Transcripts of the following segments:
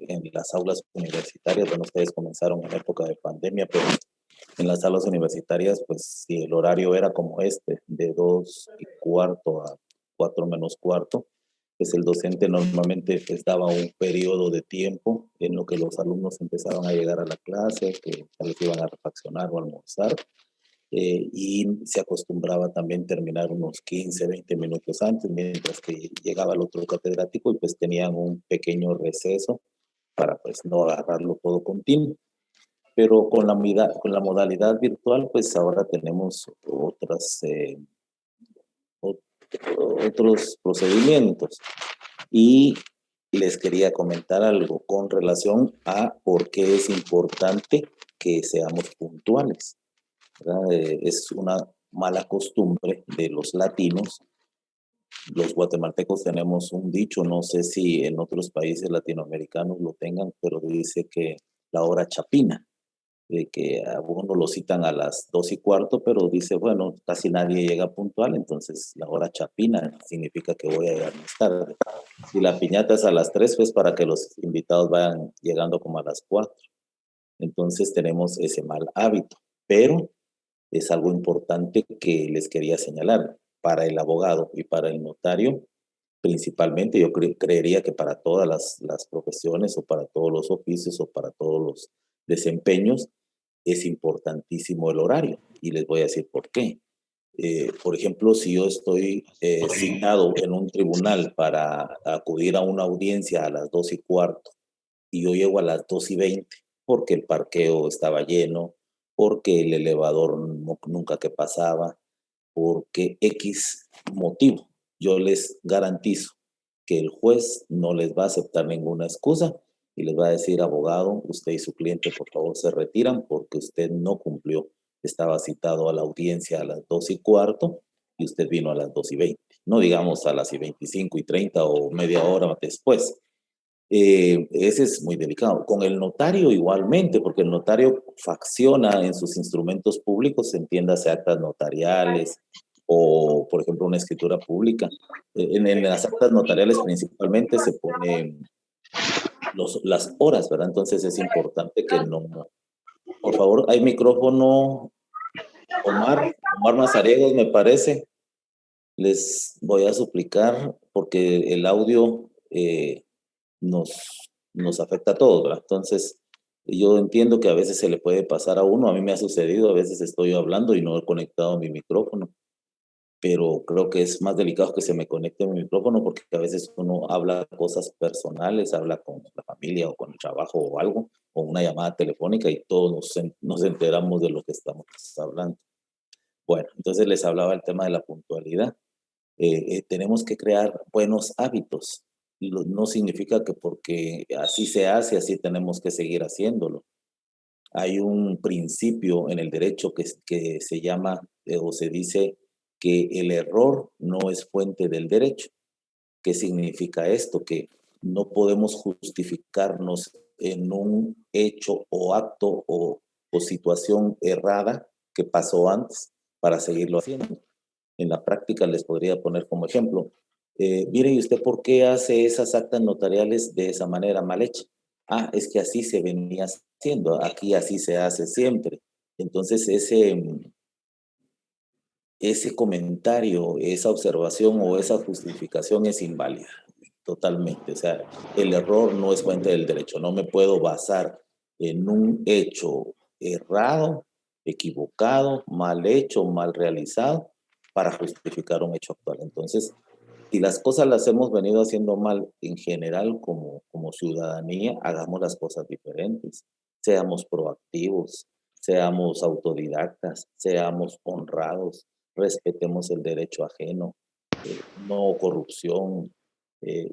en las aulas universitarias, bueno, ustedes comenzaron en época de pandemia, pero en las aulas universitarias, pues si el horario era como este, de 2:15 a 4:45, pues el docente normalmente pues daba un periodo de tiempo en lo que los alumnos empezaban a llegar a la clase, que tal vez iban a refaccionar o almorzar, y se acostumbraba también terminar unos 15, 20 minutos antes, mientras que llegaba el otro catedrático y pues tenían un pequeño receso para pues no agarrarlo todo continuo. Pero con la modalidad virtual, pues ahora tenemos otros procedimientos. Y les quería comentar algo con relación a por qué es importante que seamos puntuales, ¿verdad? Es una mala costumbre de los latinos. Los guatemaltecos tenemos un dicho, no sé si en otros países latinoamericanos lo tengan, pero dice que la hora chapina, de que a uno lo citan a las 2:15, pero dice, bueno, casi nadie llega puntual, entonces la hora chapina significa que voy a llegar más tarde. Si la piñata es a las 3, pues para que los invitados vayan llegando como a las 4. Entonces tenemos ese mal hábito, pero es algo importante que les quería señalar. Para el abogado y para el notario, principalmente, yo creería que para todas las profesiones o para todos los oficios o para todos los desempeños, es importantísimo el horario. Y les voy a decir por qué. Por ejemplo, si yo estoy citado en un tribunal para acudir a una audiencia a las 2:15 y yo llego a las 2:20 porque el parqueo estaba lleno, porque el elevador nunca que pasaba, porque X motivo, yo les garantizo que el juez no les va a aceptar ninguna excusa y les va a decir, abogado, usted y su cliente por favor se retiran porque usted no cumplió. Estaba citado a la audiencia a las 2:15 y usted vino a las 2:20. No digamos a las 25:30 o media hora después. Ese es muy delicado. Con el notario igualmente, porque el notario facciona en sus instrumentos públicos, entiéndase actas notariales o, por ejemplo, una escritura pública. En las actas notariales principalmente se ponen las horas, ¿verdad? Entonces es importante que no. Por favor, hay micrófono, Omar Mazariegos, me parece. Les voy a suplicar porque el audio nos afecta a todos, ¿verdad? Entonces, yo entiendo que a veces se le puede pasar a uno, a mí me ha sucedido, a veces estoy hablando y no he conectado mi micrófono, pero creo que es más delicado que se me conecte mi micrófono porque a veces uno habla cosas personales, habla con la familia o con el trabajo o algo, o una llamada telefónica y todos nos enteramos de lo que estamos hablando. Bueno, entonces les hablaba el tema de la puntualidad. Tenemos que crear buenos hábitos. No significa que porque así se hace, así tenemos que seguir haciéndolo. Hay un principio en el derecho que se llama o se dice que el error no es fuente del derecho. ¿Qué significa esto? Que no podemos justificarnos en un hecho o acto o situación errada que pasó antes para seguirlo haciendo. En la práctica les podría poner como ejemplo, mire, ¿y usted por qué hace esas actas notariales de esa manera mal hecha? Ah, es que así se venía haciendo, aquí así se hace siempre. Entonces ese comentario, esa observación o esa justificación es inválida, totalmente. O sea, el error no es fuente del derecho. No me puedo basar en un hecho errado, equivocado, mal hecho, mal realizado, para justificar un hecho actual. Entonces, si las cosas las hemos venido haciendo mal en general como ciudadanía, hagamos las cosas diferentes. Seamos proactivos, seamos autodidactas, seamos honrados, respetemos el derecho ajeno, no corrupción,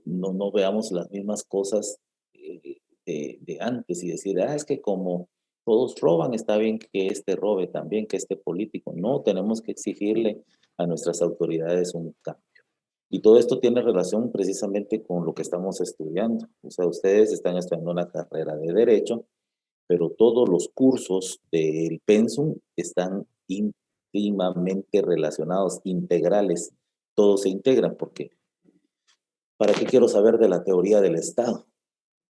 no veamos las mismas cosas de antes y decir, ah, es que como todos roban, está bien que este robe también, que este político. No, tenemos que exigirle a nuestras autoridades un cambio. Y todo esto tiene relación precisamente con lo que estamos estudiando. O sea, ustedes están estudiando una carrera de derecho, pero todos los cursos del pensum están íntimamente relacionados, integrales. Todos se integran porque ¿para qué quiero saber de la teoría del Estado?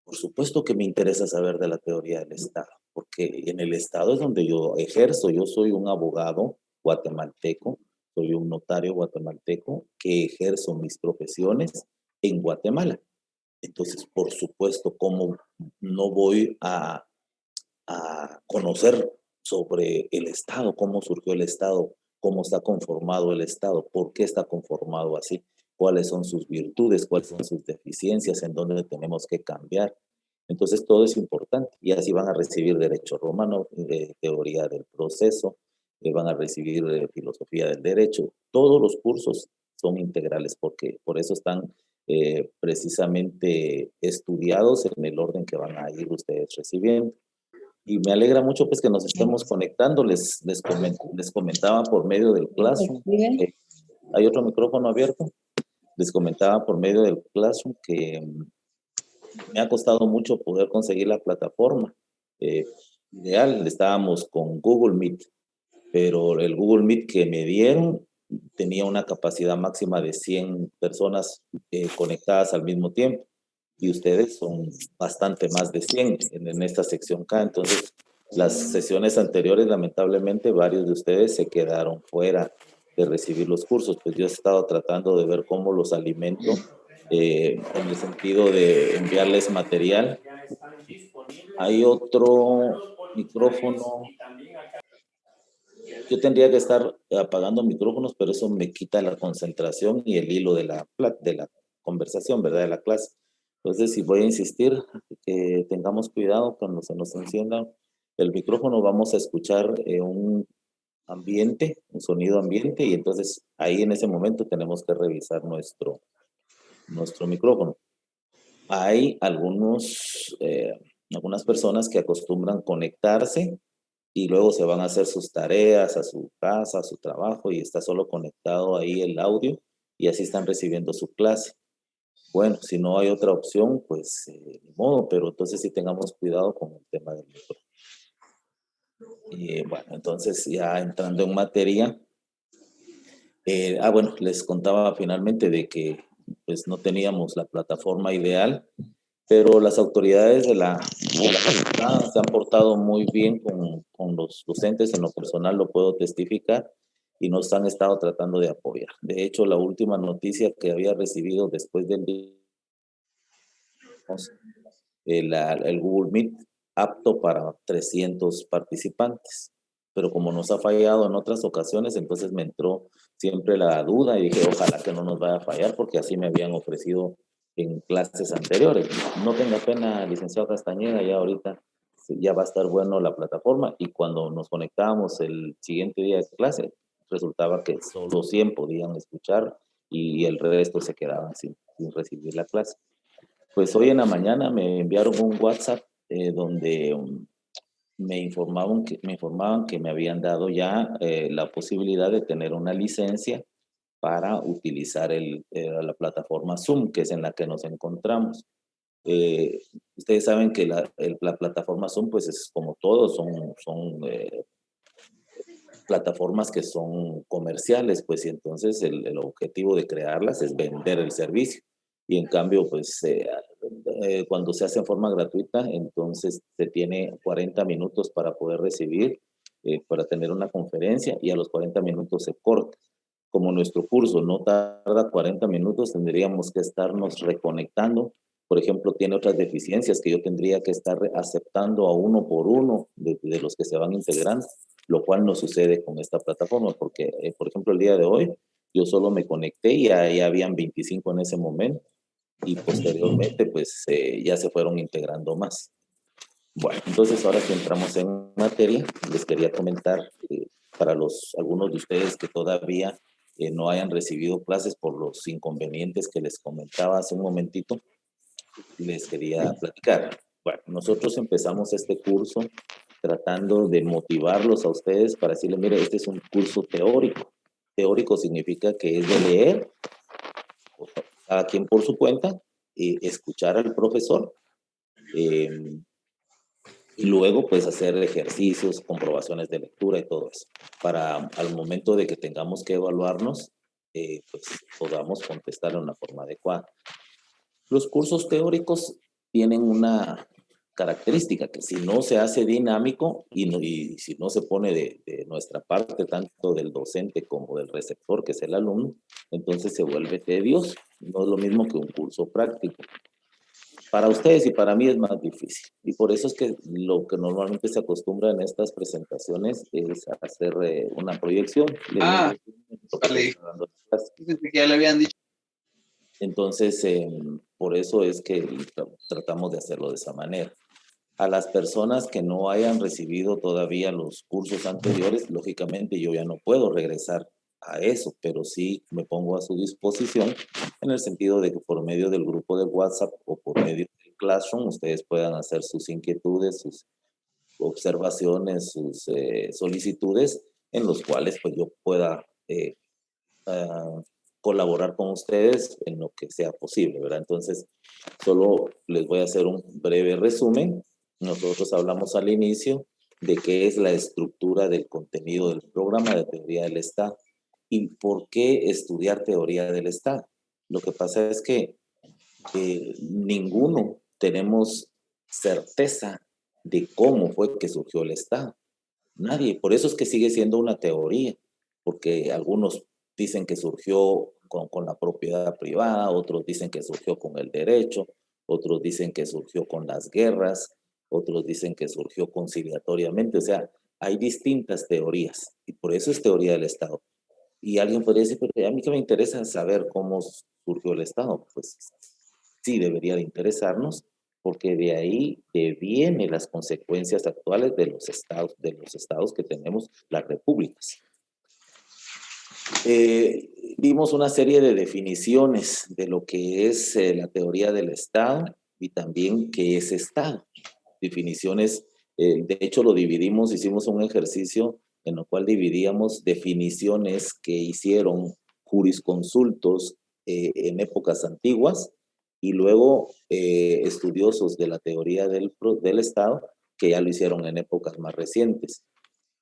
Por supuesto que me interesa saber de la teoría del Estado, porque en el Estado es donde yo ejerzo. Yo soy un abogado guatemalteco, soy un notario guatemalteco que ejerzo mis profesiones en Guatemala. Entonces, por supuesto, ¿cómo no voy a conocer sobre el Estado, cómo surgió el Estado, cómo está conformado el Estado, por qué está conformado así, cuáles son sus virtudes, cuáles son sus deficiencias, en dónde tenemos que cambiar? Entonces, todo es importante y así van a recibir derecho romano, teoría del proceso, van a recibir filosofía del derecho. Todos los cursos son integrales porque por eso están precisamente estudiados en el orden que van a ir ustedes recibiendo. Y me alegra mucho pues que nos estemos conectando. Les comentaba por medio del Classroom. ¿Hay otro micrófono abierto? Les comentaba por medio del Classroom que me ha costado mucho poder conseguir la plataforma. Ideal, estábamos con Google Meet, pero el Google Meet que me dieron tenía una capacidad máxima de 100 personas conectadas al mismo tiempo y ustedes son bastante más de 100 en esta sección K. Entonces, las sesiones anteriores, lamentablemente, varios de ustedes se quedaron fuera de recibir los cursos. Pues yo he estado tratando de ver cómo los alimento en el sentido de enviarles material. Hay otro micrófono. Yo tendría que estar apagando micrófonos, pero eso me quita la concentración y el hilo de la conversación, ¿verdad? De la clase. Entonces, si voy a insistir, que tengamos cuidado cuando se nos encienda el micrófono, vamos a escuchar un ambiente, un sonido ambiente, y entonces ahí en ese momento tenemos que revisar nuestro micrófono. Hay algunas personas que acostumbran conectarse y luego se van a hacer sus tareas, a su casa, a su trabajo, y está solo conectado ahí el audio, y así están recibiendo su clase. Bueno, si no hay otra opción, pues ni modo, pero entonces sí tengamos cuidado con el tema del micrófono. Y bueno, entonces ya entrando en materia, bueno, les contaba finalmente de que pues no teníamos la plataforma ideal, pero las autoridades de la facultad se han portado muy bien con los docentes, en lo personal lo puedo testificar, y nos han estado tratando de apoyar. De hecho, la última noticia que había recibido después del el Google Meet apto para 300 participantes. Pero como nos ha fallado en otras ocasiones, entonces me entró siempre la duda y dije, ojalá que no nos vaya a fallar, porque así me habían ofrecido en clases anteriores. No tenga pena, licenciado Castañeda, ya ahorita ya va a estar bueno la plataforma, y cuando nos conectábamos el siguiente día de clase, resultaba que solo 100 podían escuchar y el resto se quedaban sin recibir la clase. Pues hoy en la mañana me enviaron un WhatsApp donde me informaban que me habían dado ya la posibilidad de tener una licencia para utilizar la plataforma Zoom, que es en la que nos encontramos. Eh, Ustedes saben que la plataforma Zoom, pues es como todo, son plataformas que son comerciales, pues y entonces el objetivo de crearlas es vender el servicio. Y en cambio, pues cuando se hace en forma gratuita, entonces se tiene 40 minutos para poder recibir, para tener una conferencia, y a los 40 minutos se corta. Como nuestro curso no tarda 40 minutos, tendríamos que estarnos reconectando. Por ejemplo, tiene otras deficiencias que yo tendría que estar aceptando a uno por uno de los que se van integrando, lo cual no sucede con esta plataforma, porque, por ejemplo, el día de hoy yo solo me conecté y ahí habían 25 en ese momento, y posteriormente pues ya se fueron integrando más. Bueno, entonces ahora que entramos en materia, les quería comentar para algunos de ustedes que todavía no hayan recibido clases por los inconvenientes que les comentaba hace un momentito, les quería platicar. Bueno, nosotros empezamos este curso tratando de motivarlos a ustedes para decirles, mire, este es un curso teórico. Teórico significa que es de leer, cada quien por su cuenta, escuchar al profesor, eh, y luego pues hacer ejercicios, comprobaciones de lectura y todo eso, para al momento de que tengamos que evaluarnos, pues podamos contestar de una forma adecuada. Los cursos teóricos tienen una característica, que si no se hace dinámico y si no se pone de nuestra parte, tanto del docente como del receptor, que es el alumno, entonces se vuelve tedioso. No es lo mismo que un curso práctico. Para ustedes y para mí es más difícil. Y por eso es que lo que normalmente se acostumbra en estas presentaciones es hacer una proyección de Ah, lo que se vale. está dando en clase. Pensé que ya le habían dicho. Entonces, por eso es que tratamos de hacerlo de esa manera. A las personas que no hayan recibido todavía los cursos anteriores, lógicamente yo ya no puedo regresar a eso, pero sí me pongo a su disposición en el sentido de que por medio del grupo de WhatsApp o por medio del Classroom ustedes puedan hacer sus inquietudes, sus observaciones, sus solicitudes, en los cuales pues yo pueda ah, colaborar con ustedes en lo que sea posible, ¿verdad? Entonces, solo les voy a hacer un breve resumen. Nosotros hablamos al inicio de qué es la estructura del contenido del programa de teoría del Estado y por qué estudiar teoría del Estado. Lo que pasa es que ninguno tenemos certeza de cómo fue que surgió el Estado. Nadie. Por eso es que sigue siendo una teoría, porque algunos dicen que surgió con la propiedad privada, otros dicen que surgió con el derecho, otros dicen que surgió con las guerras, otros dicen que surgió conciliatoriamente. O sea, hay distintas teorías y por eso es teoría del Estado. Y alguien podría decir, pero a mí que me interesa saber cómo surgió el Estado. Pues sí debería de interesarnos, porque de ahí vienen las consecuencias actuales de los estados que tenemos, las repúblicas. Vimos una serie de definiciones de lo que es la teoría del Estado y también qué es Estado. Definiciones, de hecho lo dividimos, hicimos un ejercicio en el cual dividíamos definiciones que hicieron jurisconsultos en épocas antiguas y luego estudiosos de la teoría del Estado que ya lo hicieron en épocas más recientes.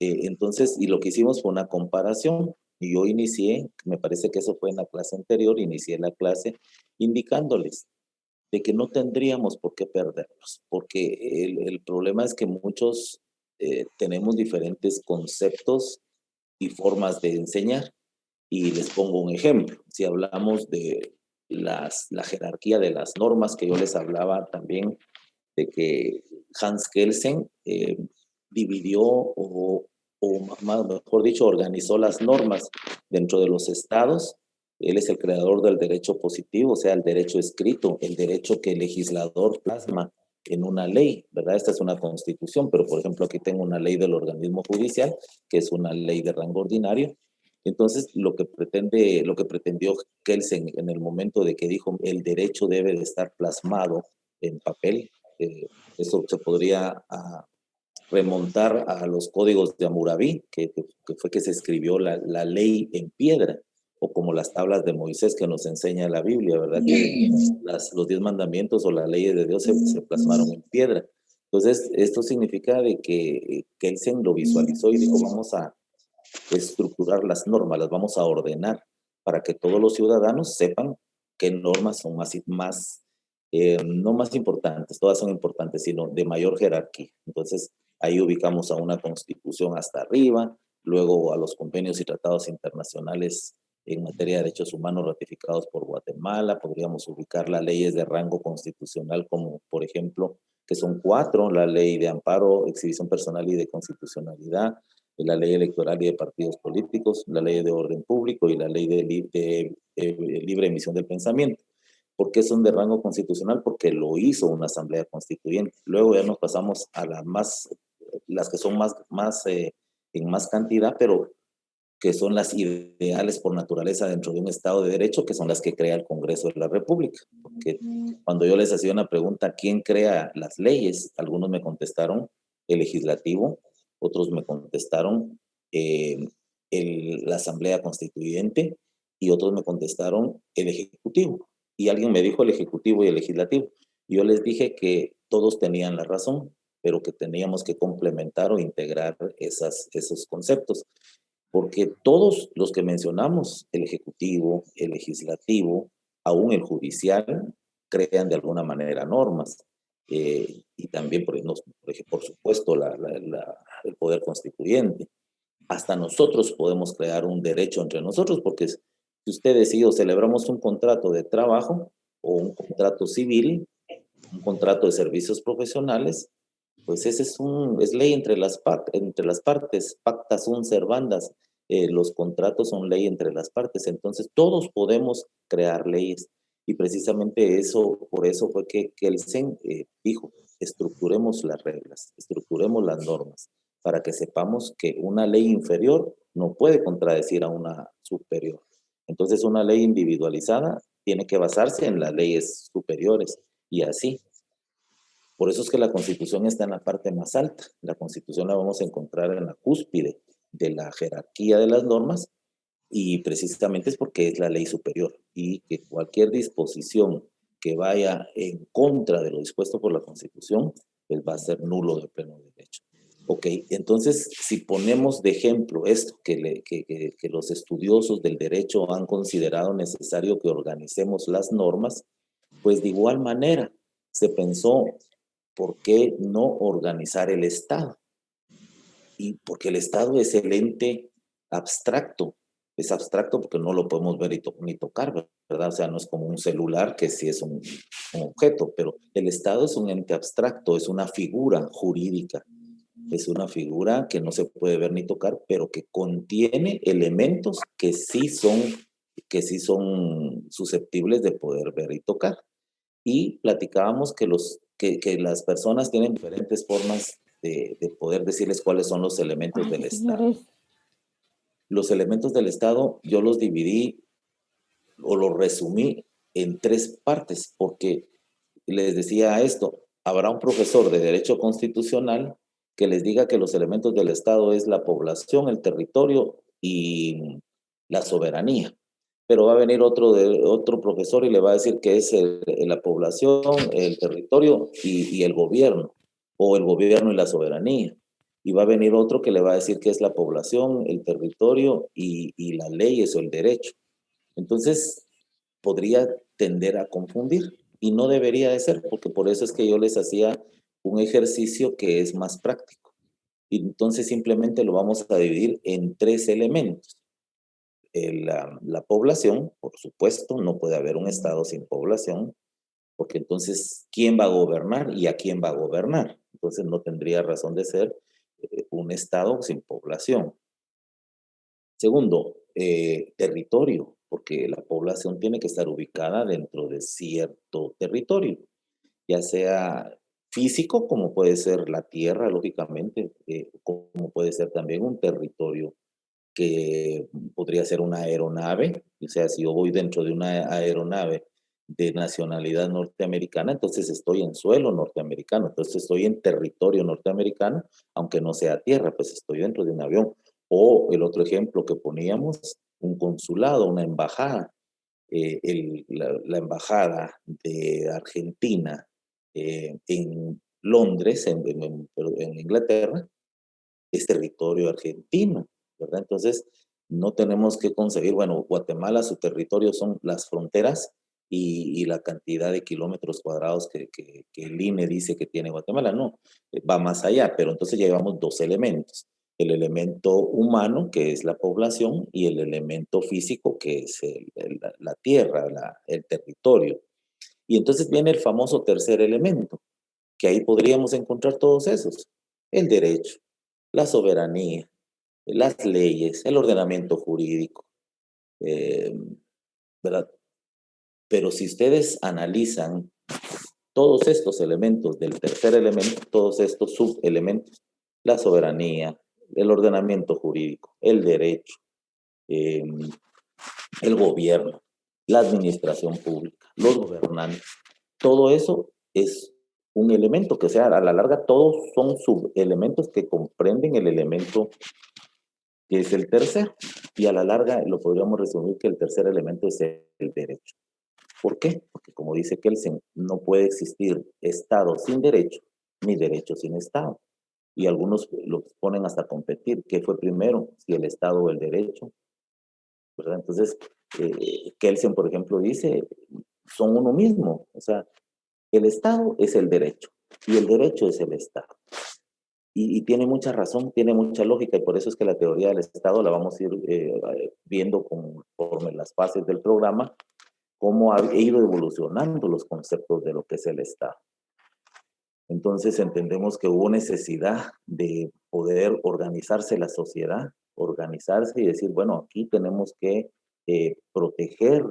Entonces, y lo que hicimos fue una comparación. Y yo inicié, me parece que eso fue en la clase anterior, inicié la clase indicándoles de que no tendríamos por qué perdernos, porque el problema es que muchos tenemos diferentes conceptos y formas de enseñar. Y les pongo un ejemplo. Si hablamos de la jerarquía de las normas, que yo les hablaba también de que Hans Kelsen dividió mejor dicho, organizó las normas dentro de los estados. Él es el creador del derecho positivo, o sea, el derecho escrito, el derecho que el legislador plasma en una ley, ¿verdad? Esta es una constitución, pero por ejemplo aquí tengo una ley del organismo judicial, que es una ley de rango ordinario. Entonces, lo que pretendió Kelsen en el momento de que dijo el derecho debe de estar plasmado en papel, eso se podría remontar a los códigos de Hammurabi, que fue que se escribió la ley en piedra, o como las tablas de Moisés que nos enseña la Biblia, ¿verdad? Que los 10 mandamientos o las leyes de Dios se plasmaron en piedra. Entonces, esto significa de que Kelsen lo visualizó y dijo, vamos a estructurar las normas, las vamos a ordenar para que todos los ciudadanos sepan qué normas son no más importantes, todas son importantes, sino de mayor jerarquía. Entonces, ahí ubicamos a una constitución hasta arriba, luego a los convenios y tratados internacionales en materia de derechos humanos ratificados por Guatemala, podríamos ubicar las leyes de rango constitucional como, por ejemplo, que son 4, la ley de amparo, exhibición personal y de constitucionalidad, la ley electoral y de partidos políticos, la ley de orden público y la ley de libre emisión del pensamiento. ¿Por qué son de rango constitucional? Porque lo hizo una asamblea constituyente. Luego ya nos pasamos a las que son en más cantidad, pero que son las ideales por naturaleza dentro de un Estado de Derecho, que son las que crea el Congreso de la República. Porque cuando yo les hacía una pregunta, ¿quién crea las leyes? Algunos me contestaron el legislativo, otros me contestaron eh, la Asamblea Constituyente y otros me contestaron el Ejecutivo. Y alguien me dijo el Ejecutivo y el Legislativo. Yo les dije que todos tenían la razón, pero que teníamos que complementar o integrar esos conceptos porque todos los que mencionamos, el ejecutivo, el legislativo, aún el judicial, crean de alguna manera normas. y también, por supuesto, el poder constituyente. Hasta nosotros podemos crear un derecho entre nosotros, porque si usted decide o celebramos un contrato de trabajo o un contrato civil, un contrato de servicios profesionales, pues ese es ley entre las partes, pacta sunt servandas, los contratos son ley entre las partes, entonces todos podemos crear leyes y precisamente por eso fue que el CEN dijo, estructuremos las reglas, estructuremos las normas, para que sepamos que una ley inferior no puede contradecir a una superior. Entonces una ley individualizada tiene que basarse en las leyes superiores y así. Por eso es que la Constitución está en la parte más alta. La Constitución la vamos a encontrar en la cúspide de la jerarquía de las normas y precisamente es porque es la ley superior y que cualquier disposición que vaya en contra de lo dispuesto por la Constitución, pues va a ser nulo de pleno derecho. Ok, entonces si ponemos de ejemplo esto que los estudiosos del derecho han considerado necesario que organicemos las normas, pues de igual manera se pensó ¿por qué no organizar el Estado? Y porque el Estado es el ente abstracto. Es abstracto porque no lo podemos ver ni tocar, ¿verdad? O sea, no es como un celular que sí es un objeto, pero el Estado es un ente abstracto, es una figura jurídica, es una figura que no se puede ver ni tocar, pero que contiene elementos que sí son susceptibles de poder ver y tocar. Y platicábamos que las personas tienen diferentes formas de poder decirles cuáles son los elementos Ay, del Estado. señores. Los elementos del Estado yo los dividí o los resumí en tres partes, porque les decía esto, habrá un profesor de Derecho Constitucional que les diga que los elementos del Estado es la población, el territorio y la soberanía. Pero va a venir otro profesor y le va a decir que es la población, el territorio y el gobierno, o el gobierno y la soberanía. Y va a venir otro que le va a decir que es la población, el territorio y las leyes o el derecho. Entonces, podría tender a confundir y no debería de ser, porque por eso es que yo les hacía un ejercicio que es más práctico. Y entonces simplemente lo vamos a dividir en tres elementos. La población, por supuesto, no puede haber un Estado sin población, porque entonces, ¿quién va a gobernar y a quién va a gobernar? Entonces no tendría razón de ser un Estado sin población. Segundo, territorio, porque la población tiene que estar ubicada dentro de cierto territorio, ya sea físico, como puede ser la tierra, lógicamente, como puede ser también un territorio que podría ser una aeronave, o sea, si yo voy dentro de una aeronave de nacionalidad norteamericana, entonces estoy en suelo norteamericano, entonces estoy en territorio norteamericano, aunque no sea tierra, pues estoy dentro de un avión. O el otro ejemplo que poníamos, un consulado, una embajada, la embajada de Argentina en Londres, en Inglaterra, es territorio argentino, ¿verdad? Entonces, no tenemos que concebir, bueno, Guatemala, su territorio son las fronteras y la cantidad de kilómetros cuadrados que el INE dice que tiene Guatemala, no, va más allá, pero entonces llevamos dos elementos, el elemento humano, que es la población, y el elemento físico, que es la tierra, el territorio. Y entonces viene el famoso tercer elemento, que ahí podríamos encontrar todos esos, el derecho, la soberanía, las leyes, el ordenamiento jurídico, eh, ¿verdad? Pero si ustedes analizan todos estos elementos del tercer elemento, todos estos subelementos, la soberanía, el ordenamiento jurídico, el derecho, eh, el gobierno, la administración pública, los gobernantes, todo eso es un elemento que, o sea, a la larga todos son subelementos que comprenden el elemento que es el tercero. Y a la larga lo podríamos resumir que el tercer elemento es el derecho. ¿Por qué? Porque como dice Kelsen, no puede existir Estado sin derecho, ni derecho sin Estado. Y algunos lo ponen hasta competir. ¿Qué fue primero? Si el Estado o el derecho, ¿verdad? Entonces, Kelsen, por ejemplo, dice, son uno mismo. O sea, El Estado es el derecho y el derecho es el Estado. Y tiene mucha razón, tiene mucha lógica, y por eso es que la teoría del Estado la vamos a ir viendo conforme las fases del programa, cómo ha ido evolucionando los conceptos de lo que es el Estado. Entonces entendemos que hubo necesidad de poder organizarse la sociedad, organizarse y decir, bueno, aquí tenemos que proteger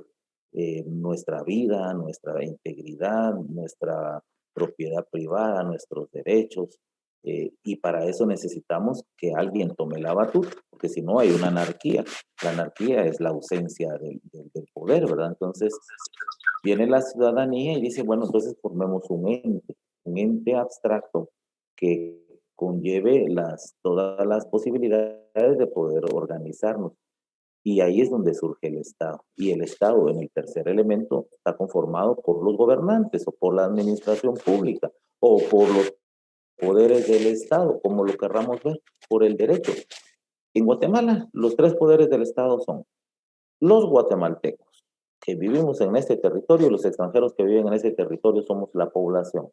nuestra vida, nuestra integridad, nuestra propiedad privada, nuestros derechos, y para eso necesitamos que alguien tome la batuta, porque si no hay una anarquía. La anarquía es la ausencia del poder, ¿verdad? Entonces viene la ciudadanía y dice, bueno, entonces formemos un ente abstracto que conlleve todas las posibilidades de poder organizarnos. Y ahí es donde surge el Estado. Y el Estado, en el tercer elemento, está conformado por los gobernantes o por la administración pública o por los poderes del Estado, como lo querramos ver, por el derecho. En Guatemala, los tres poderes del Estado son los guatemaltecos, que vivimos en este territorio, los extranjeros que viven en ese territorio somos la población.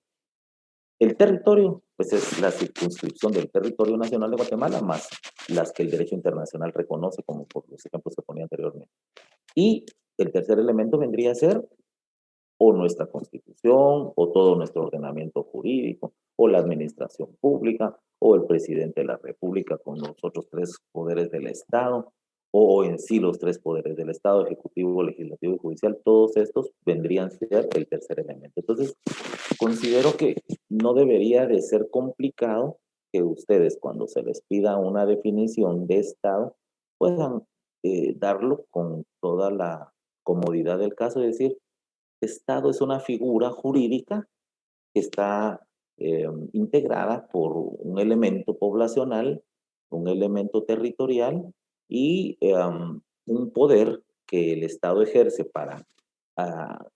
El territorio, pues es la circunscripción del territorio nacional de Guatemala, más las que el derecho internacional reconoce, como por los ejemplos que ponía anteriormente. Y el tercer elemento vendría a ser o nuestra constitución, o todo nuestro ordenamiento jurídico, o la administración pública, o el presidente de la república con los otros tres poderes del Estado, o en sí los tres poderes del Estado, ejecutivo, legislativo y judicial, todos estos vendrían a ser el tercer elemento. Entonces, considero que no debería de ser complicado que ustedes, cuando se les pida una definición de Estado, puedan darlo con toda la comodidad del caso, es decir, Estado es una figura jurídica que está integrada por un elemento poblacional, un elemento territorial y un poder que el Estado ejerce para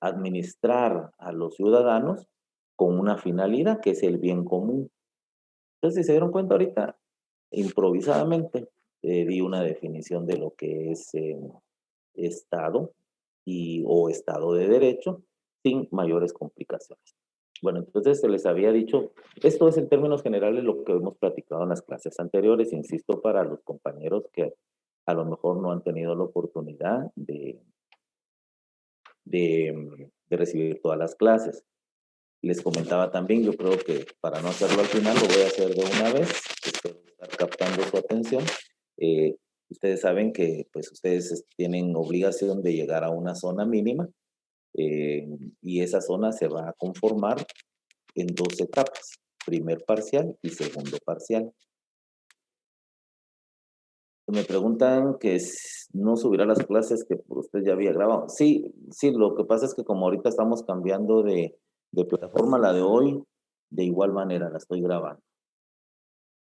administrar a los ciudadanos con una finalidad que es el bien común. Entonces, si se dieron cuenta ahorita, improvisadamente di una definición de lo que es Estado o Estado de Derecho sin mayores complicaciones. Bueno, entonces se les había dicho, esto es en términos generales lo que hemos platicado en las clases anteriores, insisto, para los compañeros que a lo mejor no han tenido la oportunidad de recibir todas las clases. Les comentaba también, yo creo que para no hacerlo al final, lo voy a hacer de una vez, espero estar captando su atención. Ustedes saben que pues ustedes tienen obligación de llegar a una zona mínima, y esa zona se va a conformar en dos etapas, primer parcial y segundo parcial. Me preguntan que no subirá las clases que usted ya había grabado. Sí, sí, lo que pasa es que como ahorita estamos cambiando de plataforma, la de hoy, de igual manera la estoy grabando,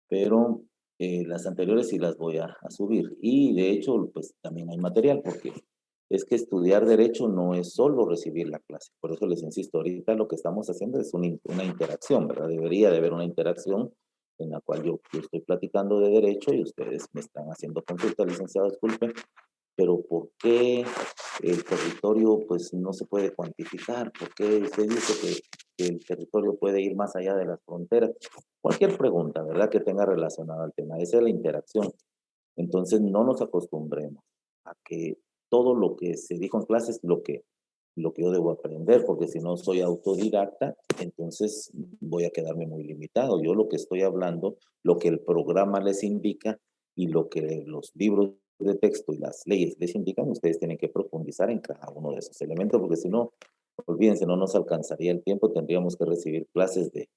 pero las anteriores sí las voy a subir. Y de hecho, pues también hay material, porque es que estudiar derecho no es solo recibir la clase. Por eso les insisto, ahorita lo que estamos haciendo es una interacción, ¿verdad? Debería de haber una interacción en la cual yo estoy platicando de derecho y ustedes me están haciendo consulta, licenciado, disculpen, pero ¿por qué el territorio pues no se puede cuantificar? ¿Por qué usted dice que el territorio puede ir más allá de las fronteras? Cualquier pregunta, ¿verdad? Que tenga relacionada al tema. Esa es la interacción. Entonces, no nos acostumbremos a que todo lo que se dijo en clase es lo que yo debo aprender, porque si no soy autodidacta, entonces voy a quedarme muy limitado. Yo lo que estoy hablando, lo que el programa les indica y lo que los libros de texto y las leyes les indican, ustedes tienen que profundizar en cada uno de esos elementos, porque si no, olvídense, no nos alcanzaría el tiempo, tendríamos que recibir clases de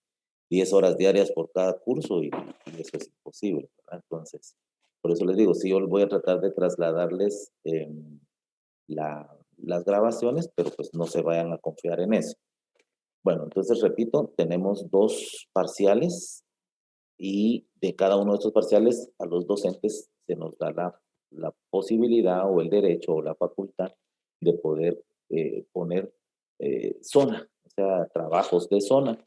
10 horas diarias por cada curso y eso es imposible, ¿verdad? Entonces, por eso les digo, sí, yo voy a tratar de trasladarles las grabaciones, pero pues no se vayan a confiar en eso. Bueno, entonces repito, tenemos dos parciales y de cada uno de estos parciales a los docentes se nos da la posibilidad o el derecho o la facultad de poder poner zona, o sea, trabajos de zona.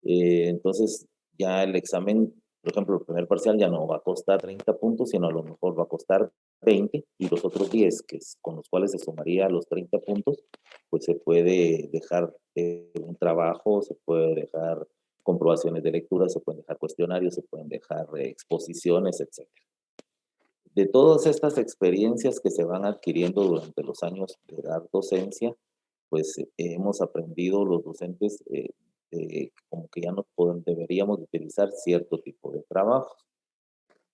Entonces, ya el examen, por ejemplo, el primer parcial ya no va a costar 30 puntos, sino a lo mejor va a costar 20 y los otros 10, que es con los cuales se sumaría a los 30 puntos, pues se puede dejar un trabajo, se puede dejar comprobaciones de lectura, se pueden dejar cuestionarios, se pueden dejar exposiciones, etcétera. De todas estas experiencias que se van adquiriendo durante los años de dar docencia, pues hemos aprendido los docentes como que ya no deberíamos utilizar cierto tipo de trabajos.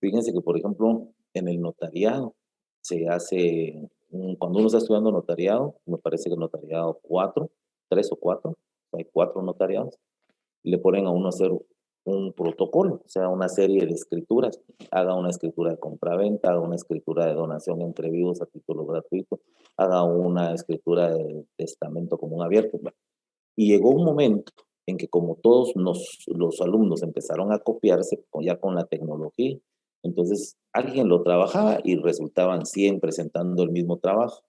Fíjense que, por ejemplo, en el notariado se hace, cuando uno está estudiando notariado, me parece que el notariado 4, 3 o 4, hay 4 notariados, le ponen a uno a hacer un protocolo, o sea, una serie de escrituras. Haga una escritura de compraventa, haga una escritura de donación entre vivos a título gratuito, haga una escritura de testamento común abierto. Y llegó un momento en que como todos los alumnos empezaron a copiarse ya con la tecnología, entonces alguien lo trabajaba y resultaban 100 presentando el mismo trabajo.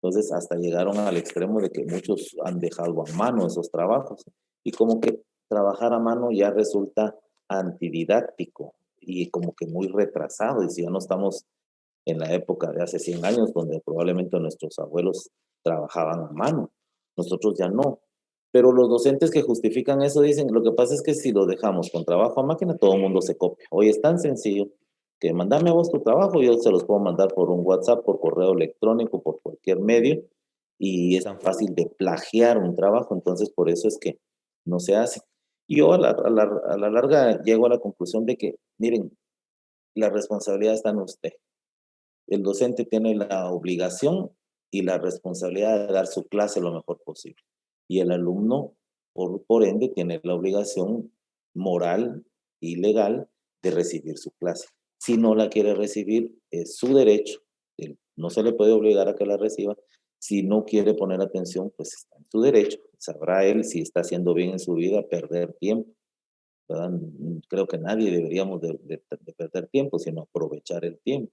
Entonces hasta llegaron al extremo de que muchos han dejado a mano esos trabajos y como que trabajar a mano ya resulta antididáctico y como que muy retrasado, y si ya no estamos en la época de hace 100 años donde probablemente nuestros abuelos trabajaban a mano, nosotros ya no. Pero los docentes que justifican eso dicen, lo que pasa es que si lo dejamos con trabajo a máquina, todo el mundo se copia. Hoy es tan sencillo que mandame a vos tu trabajo, yo se los puedo mandar por un WhatsApp, por correo electrónico, por cualquier medio, y es tan fácil de plagiar un trabajo, entonces por eso es que no se hace. Y yo a la larga llego a la conclusión de que, miren, la responsabilidad está en usted. El docente tiene la obligación y la responsabilidad de dar su clase lo mejor posible. Y el alumno, por ende, tiene la obligación moral y legal de recibir su clase. Si no la quiere recibir, es su derecho. No se le puede obligar a que la reciba. Si no quiere poner atención, pues está en su derecho. Sabrá él si está haciendo bien en su vida perder tiempo, ¿verdad? Creo que nadie deberíamos de perder tiempo, sino aprovechar el tiempo.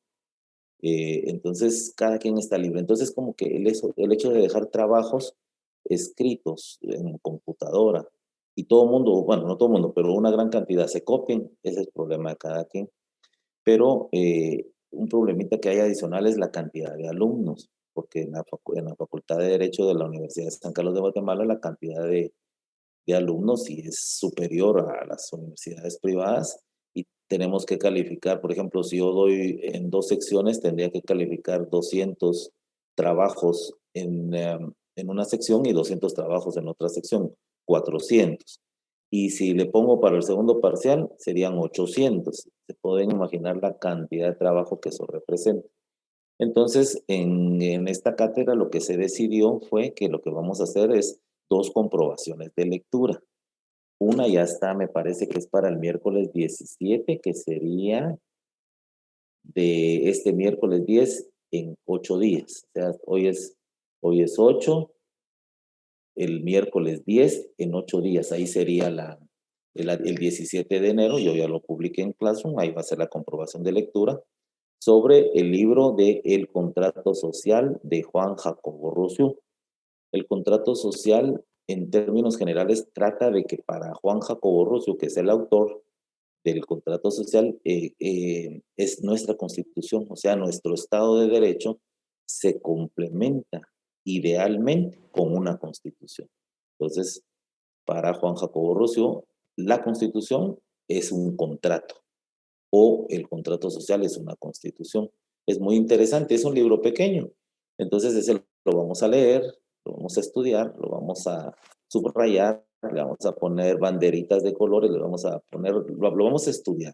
Entonces, cada quien está libre. Entonces, como que el hecho de dejar trabajos escritos en computadora y todo el mundo, bueno, no todo el mundo, pero una gran cantidad se copien, ese es el problema de cada quien. Pero un problemita que hay adicional es la cantidad de alumnos, porque en la Facultad de Derecho de la Universidad de San Carlos de Guatemala la cantidad de alumnos sí es superior a las universidades privadas y tenemos que calificar, por ejemplo, si yo doy en 2 secciones, tendría que calificar 200 trabajos en una sección y 200 trabajos en otra sección, 400. Y si le pongo para el segundo parcial, serían 800. Se pueden imaginar la cantidad de trabajo que eso representa. Entonces, en esta cátedra lo que se decidió fue que lo que vamos a hacer es 2 comprobaciones de lectura. Una ya está, me parece que es para el miércoles 17, que sería de este miércoles 10 en 8 días. O sea, hoy es 8, el miércoles 10 en 8 días. Ahí sería el 17 de enero, yo ya lo publiqué en Classroom, ahí va a ser la comprobación de lectura sobre el libro de El contrato social de Juan Jacobo Rousseau. El contrato social, en términos generales, trata de que para Juan Jacobo Rousseau, que es el autor del contrato social, es nuestra constitución, o sea, nuestro Estado de Derecho se complementa idealmente con una constitución. Entonces, para Juan Jacobo Rousseau, la constitución es un contrato o el contrato social es una constitución. Es muy interesante, es un libro pequeño. Entonces ese lo vamos a leer, lo vamos a estudiar, lo vamos a subrayar, le vamos a poner banderitas de colores, le vamos a poner, lo vamos a estudiar.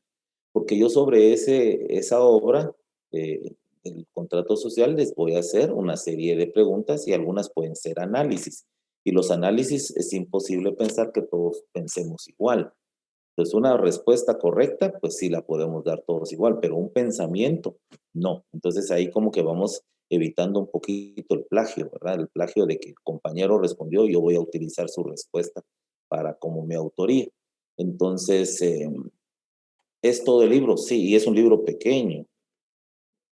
Porque yo sobre esa obra, el contrato social, les voy a hacer una serie de preguntas y algunas pueden ser análisis. Y los análisis es imposible pensar que todos pensemos igual. Pues una respuesta correcta, pues sí la podemos dar todos igual, pero un pensamiento, no. Entonces ahí como que vamos evitando un poquito el plagio, ¿verdad? El plagio de que el compañero respondió, yo voy a utilizar su respuesta para como mi autoría. Entonces, ¿es todo el libro? Sí, y es un libro pequeño.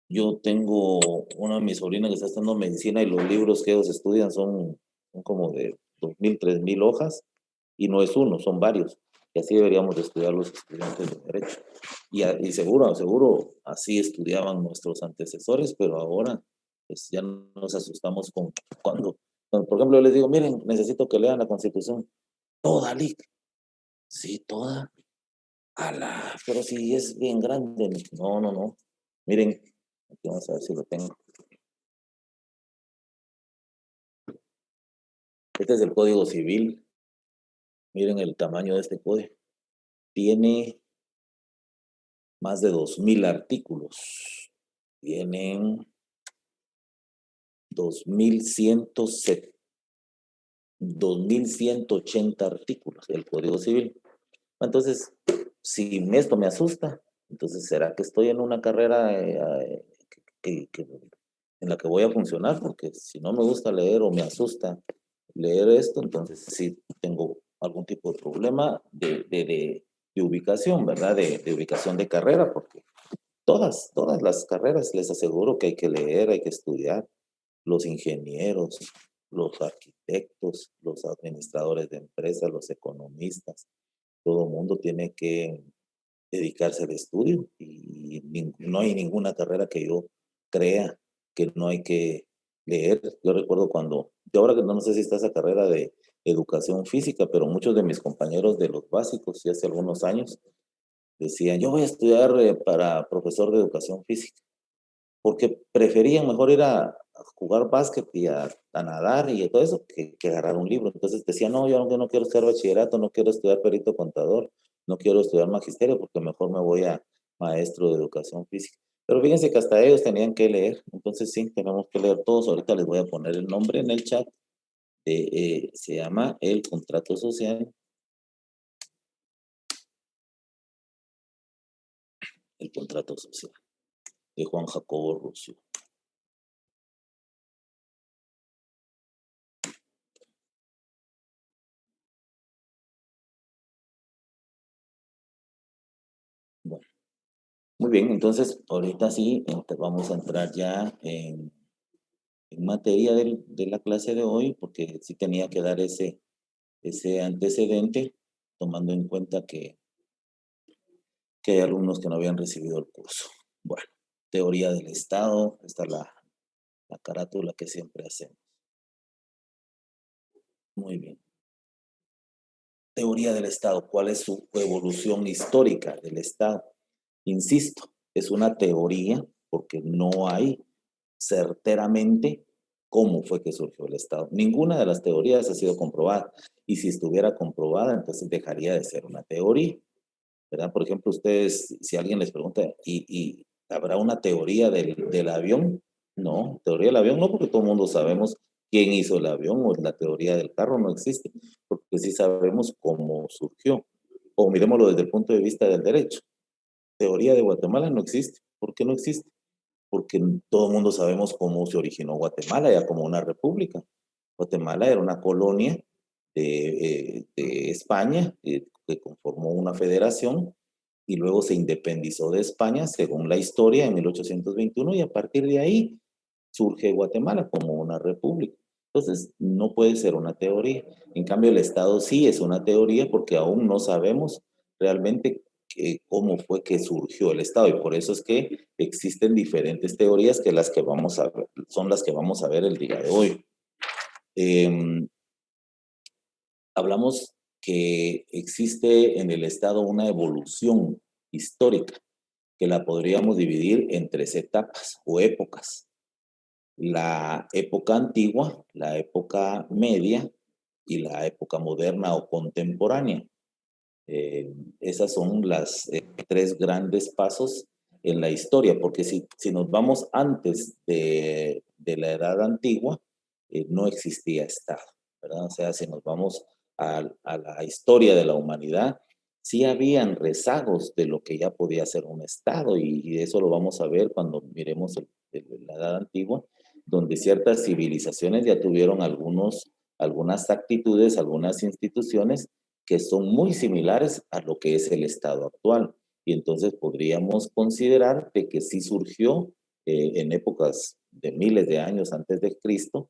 Yo tengo una de mis sobrinas que está estudiando medicina y los libros que ellos estudian son como de 2000, 3000 hojas y no es uno, son varios. Y así deberíamos de estudiar los estudiantes de Derecho. Y seguro, seguro, así estudiaban nuestros antecesores, pero ahora pues ya nos asustamos con cuando, por ejemplo, yo les digo, miren, necesito que lean la Constitución. Toda, Lic. Sí, toda. Pero si es bien grande. No, no, no. Miren, aquí vamos a ver si lo tengo. Este es el Código Civil. Miren el tamaño de este código. Tiene más de 2000 artículos. Tienen 2180 artículos el Código Civil. Entonces, si esto me asusta, entonces ¿será que estoy en una carrera en la que voy a funcionar? Porque si no me gusta leer o me asusta leer esto, entonces sí tengo algún tipo de problema de ubicación, ¿verdad? De ubicación de carrera, porque todas las carreras les aseguro que hay que leer, hay que estudiar. Los ingenieros, los arquitectos, los administradores de empresas, los economistas, todo el mundo tiene que dedicarse al estudio y no hay ninguna carrera que yo crea que no hay que leer. Yo recuerdo yo ahora que no sé si está esa carrera de educación física, pero muchos de mis compañeros de los básicos, y hace algunos años, decían, yo voy a estudiar para profesor de educación física, porque preferían mejor ir a jugar básquet y a nadar y todo eso que agarrar un libro. Entonces decían, no, yo no quiero estudiar bachillerato, no quiero estudiar perito contador, no quiero estudiar magisterio, porque mejor me voy a maestro de educación física. Pero fíjense que hasta ellos tenían que leer, entonces sí, tenemos que leer todos. Ahorita les voy a poner el nombre en el chat. Se llama El Contrato Social. El Contrato Social, de Juan Jacobo Russo. Bueno, muy bien, entonces ahorita sí vamos a entrar ya en materia de la clase de hoy, porque sí tenía que dar ese antecedente, tomando en cuenta que hay alumnos que no habían recibido el curso. Bueno, teoría del Estado, esta es la carátula que siempre hacemos. Muy bien. Teoría del Estado, ¿cuál es su evolución histórica del Estado? Insisto, es una teoría porque no hay certeramente cómo fue que surgió el Estado. Ninguna de las teorías ha sido comprobada. Y si estuviera comprobada, entonces dejaría de ser una teoría, ¿verdad? Por ejemplo, ustedes, si alguien les pregunta, ¿y habrá una teoría del avión? No, teoría del avión no, porque todo el mundo sabemos quién hizo el avión, o la teoría del carro no existe, porque sí sabemos cómo surgió. O miremoslo desde el punto de vista del derecho. Teoría de Guatemala no existe. ¿Por qué no existe? Porque todo el mundo sabemos cómo se originó Guatemala ya como una república. Guatemala era una colonia de España que conformó una federación y luego se independizó de España según la historia en 1821 y a partir de ahí surge Guatemala como una república. Entonces, no puede ser una teoría. En cambio, el Estado sí es una teoría porque aún no sabemos realmente cómo fue que surgió el Estado y por eso es que existen diferentes teorías que las que vamos a ver, son las que vamos a ver el día de hoy. Hablamos que existe en el Estado una evolución histórica que la podríamos dividir en tres etapas o épocas. La época antigua, la época media y la época moderna o contemporánea. Esas son las tres grandes pasos en la historia, porque si nos vamos antes de la edad antigua, no existía Estado, ¿verdad? O sea, si nos vamos a la historia de la humanidad, sí habían rezagos de lo que ya podía ser un Estado, y eso lo vamos a ver cuando miremos la edad antigua, donde ciertas civilizaciones ya tuvieron algunas actitudes, algunas instituciones que son muy similares a lo que es el Estado actual. Y entonces podríamos considerar de que sí surgió en épocas de miles de años antes de Cristo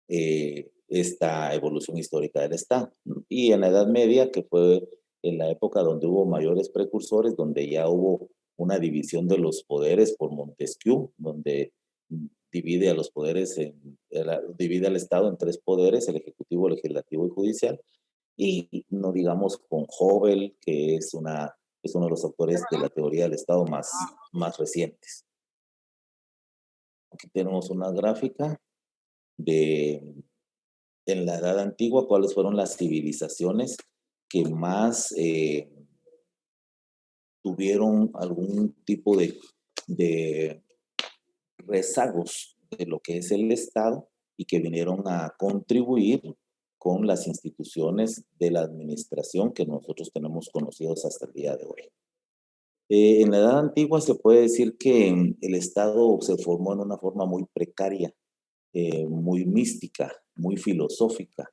esta evolución histórica del Estado. Y en la Edad Media, que fue en la época donde hubo mayores precursores, donde ya hubo una división de los poderes por Montesquieu, donde divide a los poderes, divide al Estado en tres poderes, el ejecutivo, legislativo y judicial, y no digamos con Hobel, que es uno de los autores de la teoría del Estado más recientes. Aquí tenemos una gráfica de, en la Edad Antigua, cuáles fueron las civilizaciones que más tuvieron algún tipo de rezagos de lo que es el Estado y que vinieron a contribuir con las instituciones de la administración que nosotros tenemos conocidos hasta el día de hoy. En la Edad Antigua se puede decir que el Estado se formó en una forma muy precaria, muy mística, muy filosófica,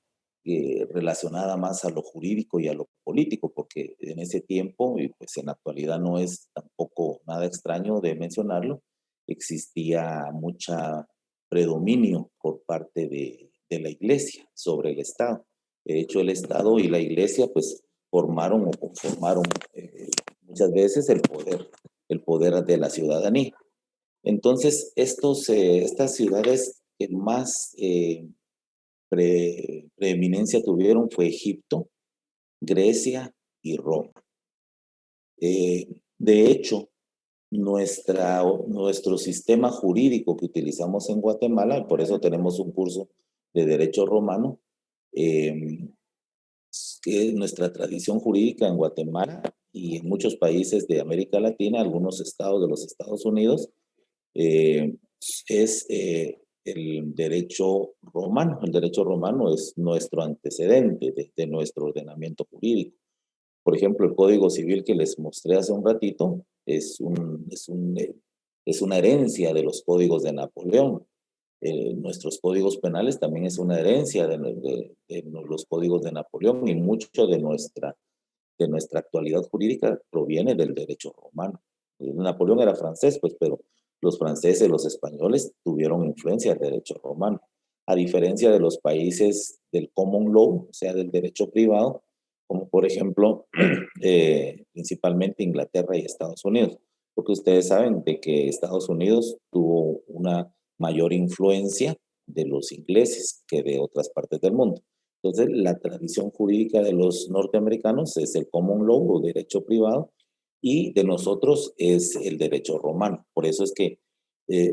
relacionada más a lo jurídico y a lo político, porque en ese tiempo, y pues en la actualidad no es tampoco nada extraño de mencionarlo, existía mucha predominio por parte de la Iglesia sobre el Estado. De hecho, el Estado y la Iglesia pues formaron o conformaron muchas veces el poder de la ciudadanía. Entonces, estas ciudades que más preeminencia tuvieron fue Egipto, Grecia y Roma. De hecho, nuestro sistema jurídico que utilizamos en Guatemala, y por eso tenemos un curso de Derecho Romano, que es nuestra tradición jurídica en Guatemala y en muchos países de América Latina, algunos estados de los Estados Unidos, eh, es el derecho romano. El derecho romano es nuestro antecedente de nuestro ordenamiento jurídico. Por ejemplo, el Código Civil que les mostré hace un ratito es una herencia de los códigos de Napoleón. Nuestros códigos penales también es una herencia de los códigos de Napoleón y mucho de nuestra actualidad jurídica proviene del derecho romano. Napoleón era francés, pues, pero los franceses, los españoles tuvieron influencia del derecho romano, a diferencia de los países del common law, o sea, del derecho privado, como por ejemplo, principalmente Inglaterra y Estados Unidos, porque ustedes saben de que Estados Unidos tuvo una mayor influencia de los ingleses que de otras partes del mundo. Entonces, la tradición jurídica de los norteamericanos es el common law o derecho privado y de nosotros es el derecho romano. Por eso es que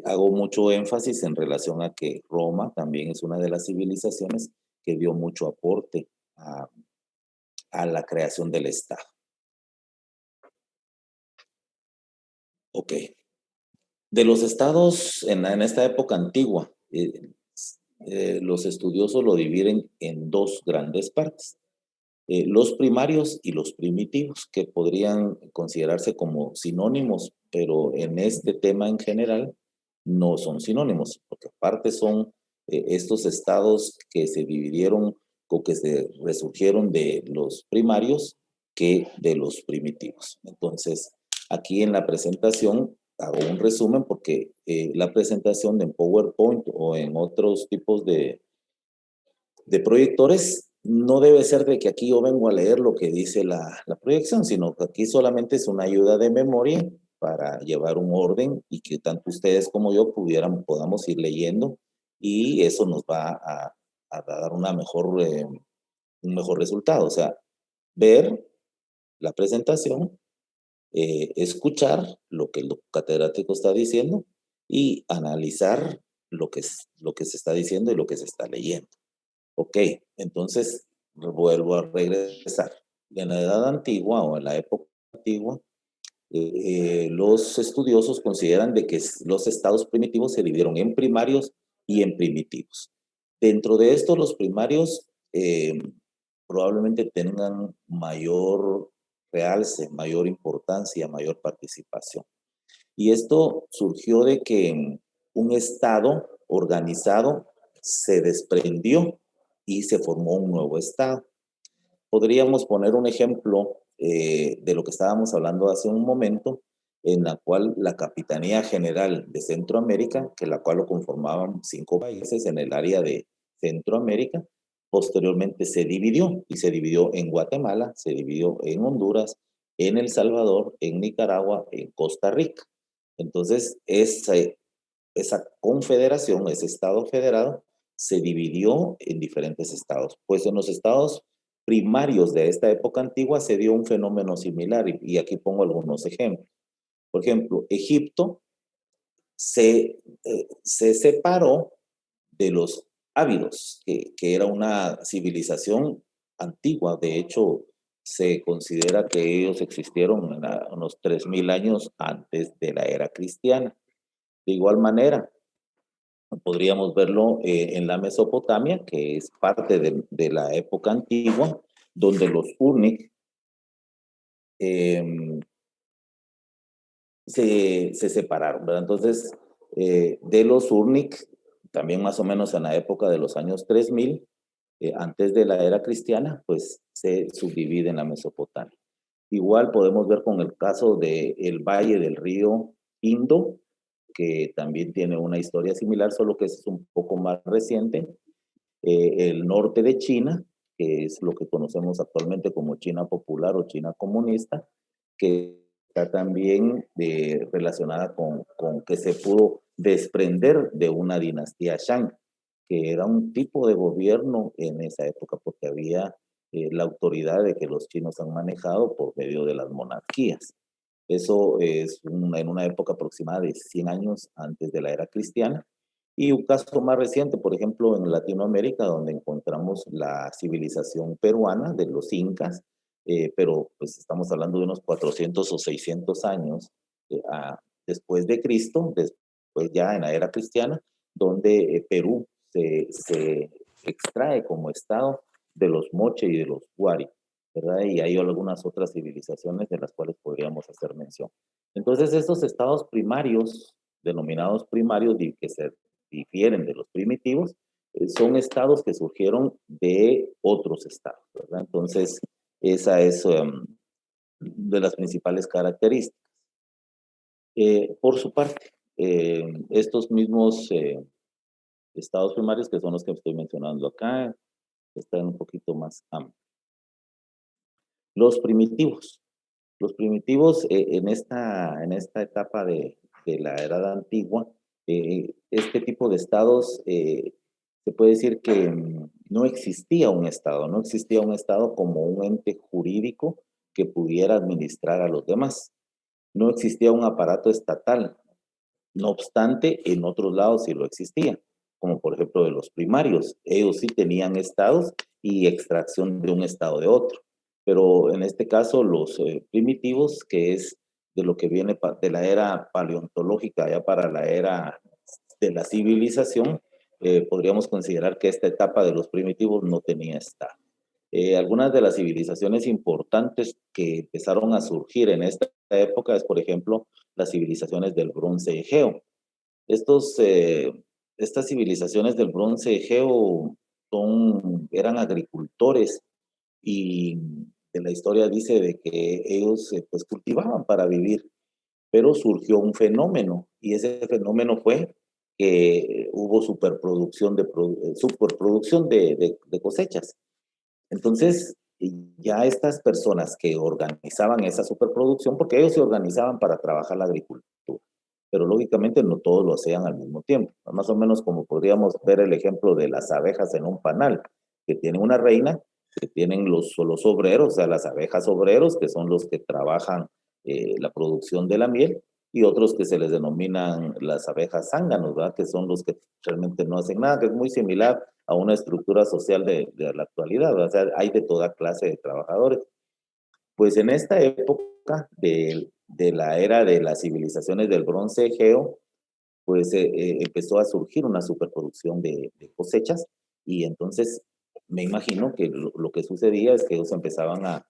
hago mucho énfasis en relación a que Roma también es una de las civilizaciones que dio mucho aporte a la creación del Estado. Ok. De los estados en esta época antigua, los estudiosos lo dividen en dos grandes partes. Los primarios y los primitivos, que podrían considerarse como sinónimos, pero en este tema en general no son sinónimos, porque aparte son estos estados que se dividieron o que se resurgieron de los primarios que de los primitivos. Entonces, aquí en la presentación hago un resumen porque la presentación en PowerPoint o en otros tipos de proyectores no debe ser de que aquí yo vengo a leer lo que dice la proyección, sino que aquí solamente es una ayuda de memoria para llevar un orden y que tanto ustedes como yo podamos ir leyendo y eso nos va a dar un mejor resultado. O sea, ver la presentación, escuchar lo que el catedrático está diciendo y analizar lo que se está diciendo y lo que se está leyendo. Ok, entonces vuelvo a regresar. En la edad antigua o en la época antigua, los estudiosos consideran de que los estados primitivos se dividieron en primarios y en primitivos. Dentro de estos, los primarios probablemente tengan mayor realce, mayor importancia, mayor participación. Y esto surgió de que un estado organizado se desprendió y se formó un nuevo estado. Podríamos poner un ejemplo de lo que estábamos hablando hace un momento, en la cual la Capitanía General de Centroamérica, que la cual lo conformaban 5 países en el área de Centroamérica, posteriormente se dividió, y se dividió en Guatemala, se dividió en Honduras, en El Salvador, en Nicaragua, en Costa Rica. Entonces, esa confederación, ese estado federado, se dividió en diferentes estados. Pues en los estados primarios de esta época antigua se dio un fenómeno similar, y aquí pongo algunos ejemplos. Por ejemplo, Egipto se separó de los ávidos, que era una civilización antigua. De hecho, se considera que ellos existieron unos 3000 años antes de la era cristiana. De igual manera, podríamos verlo en la Mesopotamia, que es parte de la época antigua, donde los Urnik se separaron, ¿verdad? Entonces, de los Urnik, también más o menos en la época de los años 3000, antes de la era cristiana, pues se subdivide en la Mesopotamia. Igual podemos ver con el caso del valle del río Indo, que también tiene una historia similar, solo que es un poco más reciente. El norte de China, que es lo que conocemos actualmente como China popular o China comunista, que está también relacionada con que se pudo desprender de una dinastía Shang, que era un tipo de gobierno en esa época, porque había la autoridad de que los chinos han manejado por medio de las monarquías. Eso es en una época aproximada de 100 años antes de la era cristiana. Y un caso más reciente, por ejemplo, en Latinoamérica, donde encontramos la civilización peruana de los incas, pero pues estamos hablando de unos 400 o 600 años después de Cristo, después ya en la era cristiana, donde Perú se extrae como estado de los moche y de los huari, ¿verdad? Y hay algunas otras civilizaciones de las cuales podríamos hacer mención. Entonces, estos estados primarios, denominados primarios, que se difieren de los primitivos, son estados que surgieron de otros estados, ¿verdad? Entonces, esa es de las principales características. Por su parte, estos mismos estados primarios, que son los que estoy mencionando acá, están un poquito más amplios. Los primitivos. Los primitivos en esta etapa de la Edad Antigua, este tipo de estados, se puede decir que no existía un estado, no existía un estado como un ente jurídico que pudiera administrar a los demás. No existía un aparato estatal. No obstante, en otros lados sí lo existía, como por ejemplo de los primarios. Ellos sí tenían estados y extracción de un estado de otro. Pero en este caso, los primitivos, que es de lo que viene de la era paleontológica ya para la era de la civilización, podríamos considerar que esta etapa de los primitivos no tenía estado. Algunas de las civilizaciones importantes que empezaron a surgir en esta época es, por ejemplo, las civilizaciones del Bronce Egeo. Estos, estas civilizaciones del Bronce Egeo eran agricultores, y de la historia dice de que ellos pues cultivaban para vivir, pero surgió un fenómeno, y ese fenómeno fue que hubo superproducción de cosechas. Entonces, ya estas personas que organizaban esa superproducción, porque ellos se organizaban para trabajar la agricultura, pero lógicamente no todos lo hacían al mismo tiempo. Más o menos como podríamos ver el ejemplo de las abejas en un panal, que tienen una reina, que tienen los obreros, o sea, las abejas obreros, que son los que trabajan la producción de la miel, y otros que se les denominan las abejas zánganos, ¿verdad? Que son los que realmente no hacen nada, que es muy similar a una estructura social de la actualidad, ¿verdad? O sea, hay de toda clase de trabajadores. Pues en esta época de la era de las civilizaciones del Bronce Egeo, pues empezó a surgir una superproducción de cosechas, y entonces me imagino que lo que sucedía es que ellos empezaban a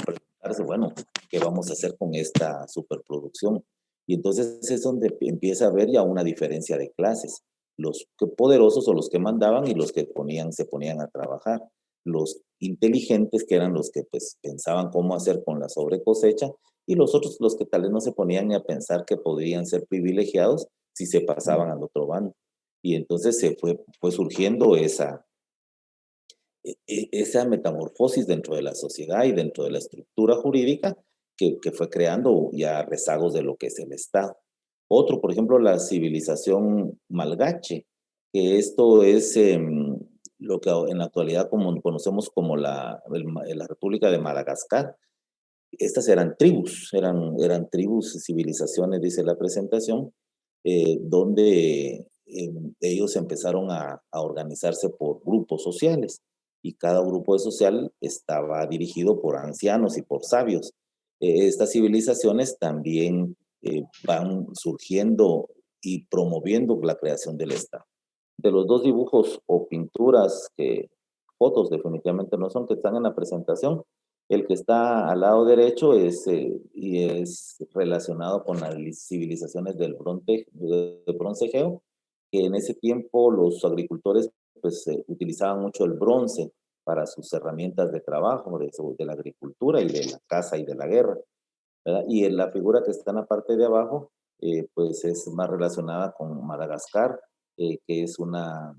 preguntarse, bueno, ¿qué vamos a hacer con esta superproducción? Y entonces es donde empieza a haber ya una diferencia de clases, los que poderosos o los que mandaban y los que se ponían a trabajar, los inteligentes, que eran los que pues pensaban cómo hacer con la sobrecosecha, y los otros los que tal vez no se ponían ni a pensar que podrían ser privilegiados si se pasaban al otro bando. Y entonces fue surgiendo esa metamorfosis dentro de la sociedad y dentro de la estructura jurídica que fue creando ya rezagos de lo que es el Estado. Otro, por ejemplo, la civilización malgache, que esto es lo que en la actualidad como, conocemos como la República de Madagascar. Estas eran tribus, eran tribus, civilizaciones, dice la presentación, donde ellos empezaron a organizarse por grupos sociales y cada grupo social estaba dirigido por ancianos y por sabios. Estas civilizaciones también van surgiendo y promoviendo la creación del Estado. De los dos dibujos o pinturas que fotos definitivamente no son que están en la presentación, el que está al lado derecho y es relacionado con las civilizaciones del broncegeo, que en ese tiempo los agricultores pues, utilizaban mucho el bronce para sus herramientas de trabajo, de la agricultura y de la caza y de la guerra, ¿verdad? Y en la figura que está en la parte de abajo, pues es más relacionada con Madagascar, que es una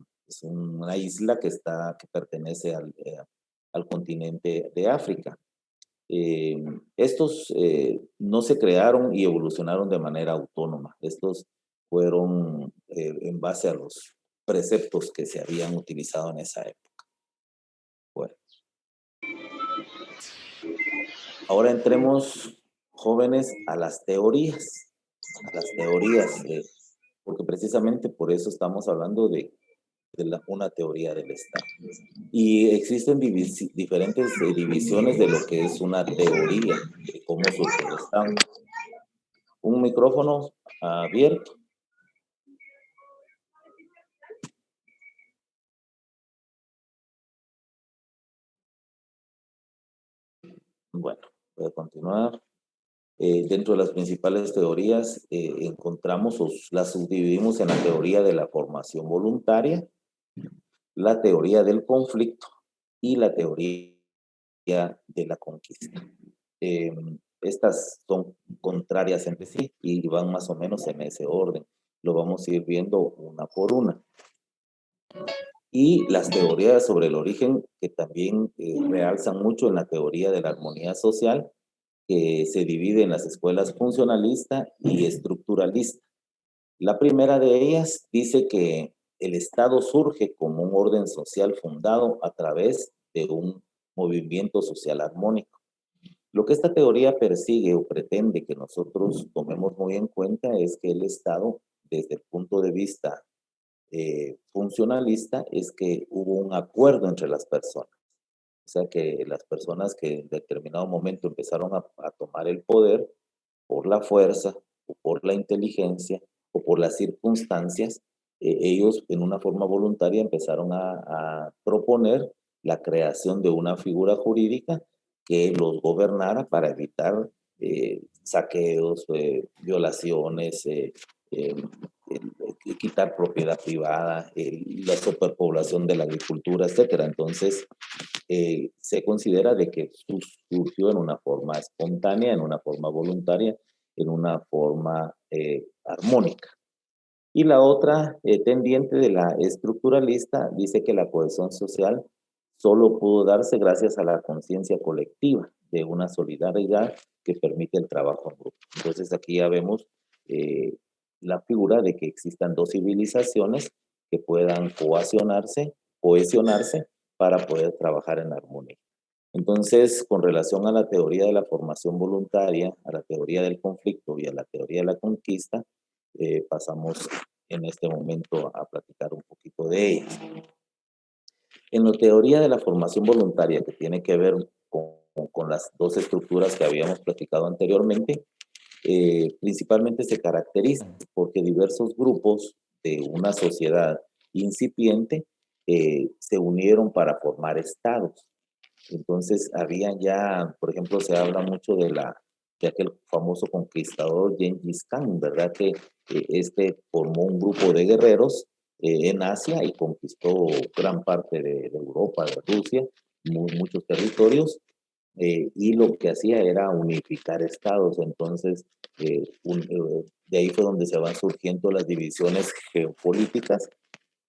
isla que pertenece al continente de África. Estos no se crearon y evolucionaron de manera autónoma. Estos fueron en base a los preceptos que se habían utilizado en esa época. Bueno, ahora entremos, jóvenes, a las teorías, porque precisamente por eso estamos hablando de una teoría del Estado. Y existen diferentes divisiones de lo que es una teoría, de cómo surge el Estado. Un micrófono abierto. Bueno, voy a continuar. Dentro de las principales teorías encontramos, las subdividimos en la teoría de la formación voluntaria, la teoría del conflicto y la teoría de la conquista. Estas son contrarias entre sí y van más o menos en ese orden. Lo vamos a ir viendo una por una. Y las teorías sobre el origen, que también realzan mucho en la teoría de la armonía social, que se divide en las escuelas funcionalista y estructuralista. La primera de ellas dice que el Estado surge como un orden social fundado a través de un movimiento social armónico. Lo que esta teoría persigue o pretende que nosotros tomemos muy en cuenta es que el Estado, desde el punto de vista funcionalista, es que hubo un acuerdo entre las personas. O sea, que las personas que en determinado momento empezaron a tomar el poder por la fuerza o por la inteligencia o por las circunstancias, ellos en una forma voluntaria empezaron a proponer la creación de una figura jurídica que los gobernara para evitar saqueos, violaciones, quitar propiedad privada, la superpoblación de la agricultura, etcétera. Entonces, se considera de que surgió en una forma espontánea, en una forma voluntaria, en una forma armónica. Y la otra tendiente de la estructuralista dice que la cohesión social solo pudo darse gracias a la conciencia colectiva de una solidaridad que permite el trabajo en grupo. Entonces aquí ya vemos eh, la figura de que existan dos civilizaciones que puedan cohesionarse para poder trabajar en armonía. Entonces, con relación a la teoría de la formación voluntaria, a la teoría del conflicto y a la teoría de la conquista, pasamos en este momento a platicar un poquito de ellas. En la teoría de la formación voluntaria, que tiene que ver con las dos estructuras que habíamos platicado anteriormente, principalmente se caracteriza porque diversos grupos de una sociedad incipiente se unieron para formar estados. Entonces, había ya, por ejemplo, se habla mucho de aquel famoso conquistador Gengis Khan, ¿verdad? Que este formó un grupo de guerreros en Asia y conquistó gran parte de Europa, de Rusia, muchos territorios, y lo que hacía era unificar estados. Entonces, de ahí fue donde se van surgiendo las divisiones geopolíticas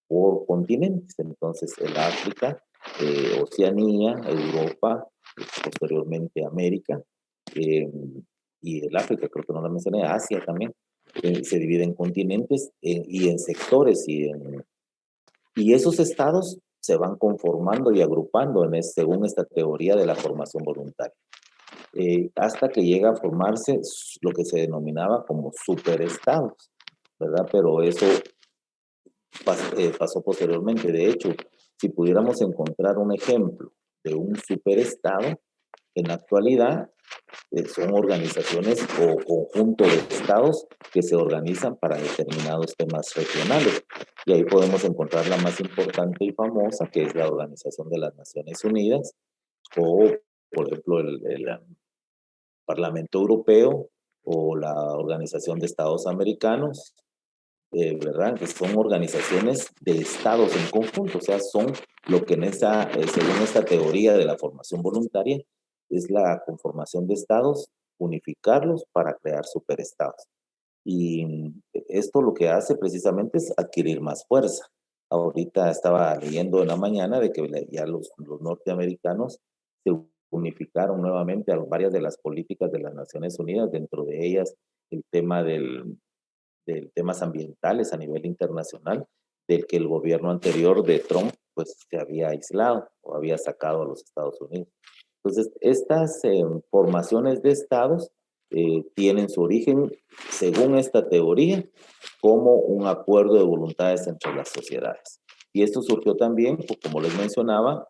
por continentes. Entonces, el África Oceanía, Europa, posteriormente América, eh, y el África, creo que no la mencioné, Asia también. Se divide en continentes y en sectores, y esos estados se van conformando y agrupando según esta teoría de la formación voluntaria, hasta que llega a formarse lo que se denominaba como superestados, ¿verdad? Pero eso pasó posteriormente. De hecho, si pudiéramos encontrar un ejemplo de un superestado, en la actualidad son organizaciones o conjunto de estados que se organizan para determinados temas regionales. Y ahí podemos encontrar la más importante y famosa, que es la Organización de las Naciones Unidas, o, por ejemplo, el Parlamento Europeo o la Organización de Estados Americanos, ¿verdad? Que son organizaciones de estados en conjunto, o sea, son lo que según esta teoría de la formación voluntaria, es la conformación de estados, unificarlos para crear superestados. Y esto lo que hace precisamente es adquirir más fuerza. Ahorita estaba leyendo en la mañana de que ya los norteamericanos se unificaron nuevamente a varias de las políticas de las Naciones Unidas, dentro de ellas el tema de temas ambientales a nivel internacional, del que el gobierno anterior de Trump pues se había aislado o había sacado a los Estados Unidos. Entonces, estas formaciones de estados tienen su origen, según esta teoría, como un acuerdo de voluntades entre las sociedades. Y esto surgió también, pues, como les mencionaba,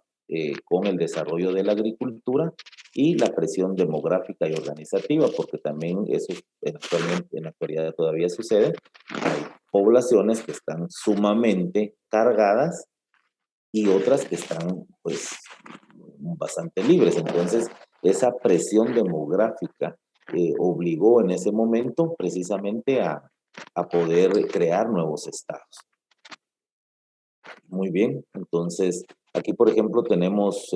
con el desarrollo de la agricultura y la presión demográfica y organizativa, porque también eso actualmente, en la actualidad todavía sucede. Hay poblaciones que están sumamente cargadas y otras que están pues bastante libres. Entonces, esa presión demográfica obligó en ese momento precisamente a poder crear nuevos estados. Muy bien, entonces aquí por ejemplo tenemos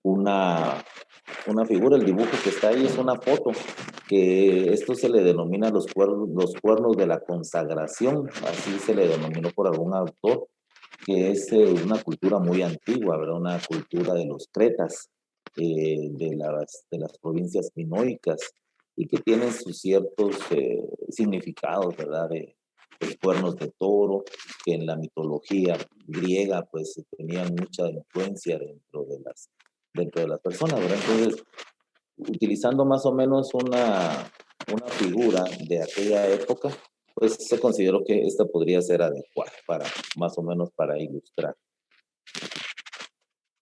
una, una figura, el dibujo que está ahí es una foto, que esto se le denomina los cuernos de la consagración, así se le denominó por algún autor, que es una cultura muy antigua, ¿verdad? Una cultura de los cretas, de las provincias minoicas, y que tienen sus ciertos significados, ¿verdad? De los cuernos de toro, que en la mitología griega pues tenían mucha influencia dentro de las personas, ¿verdad? Entonces, utilizando más o menos una figura de aquella época, pues se consideró que esta podría ser adecuada para, más o menos para ilustrar.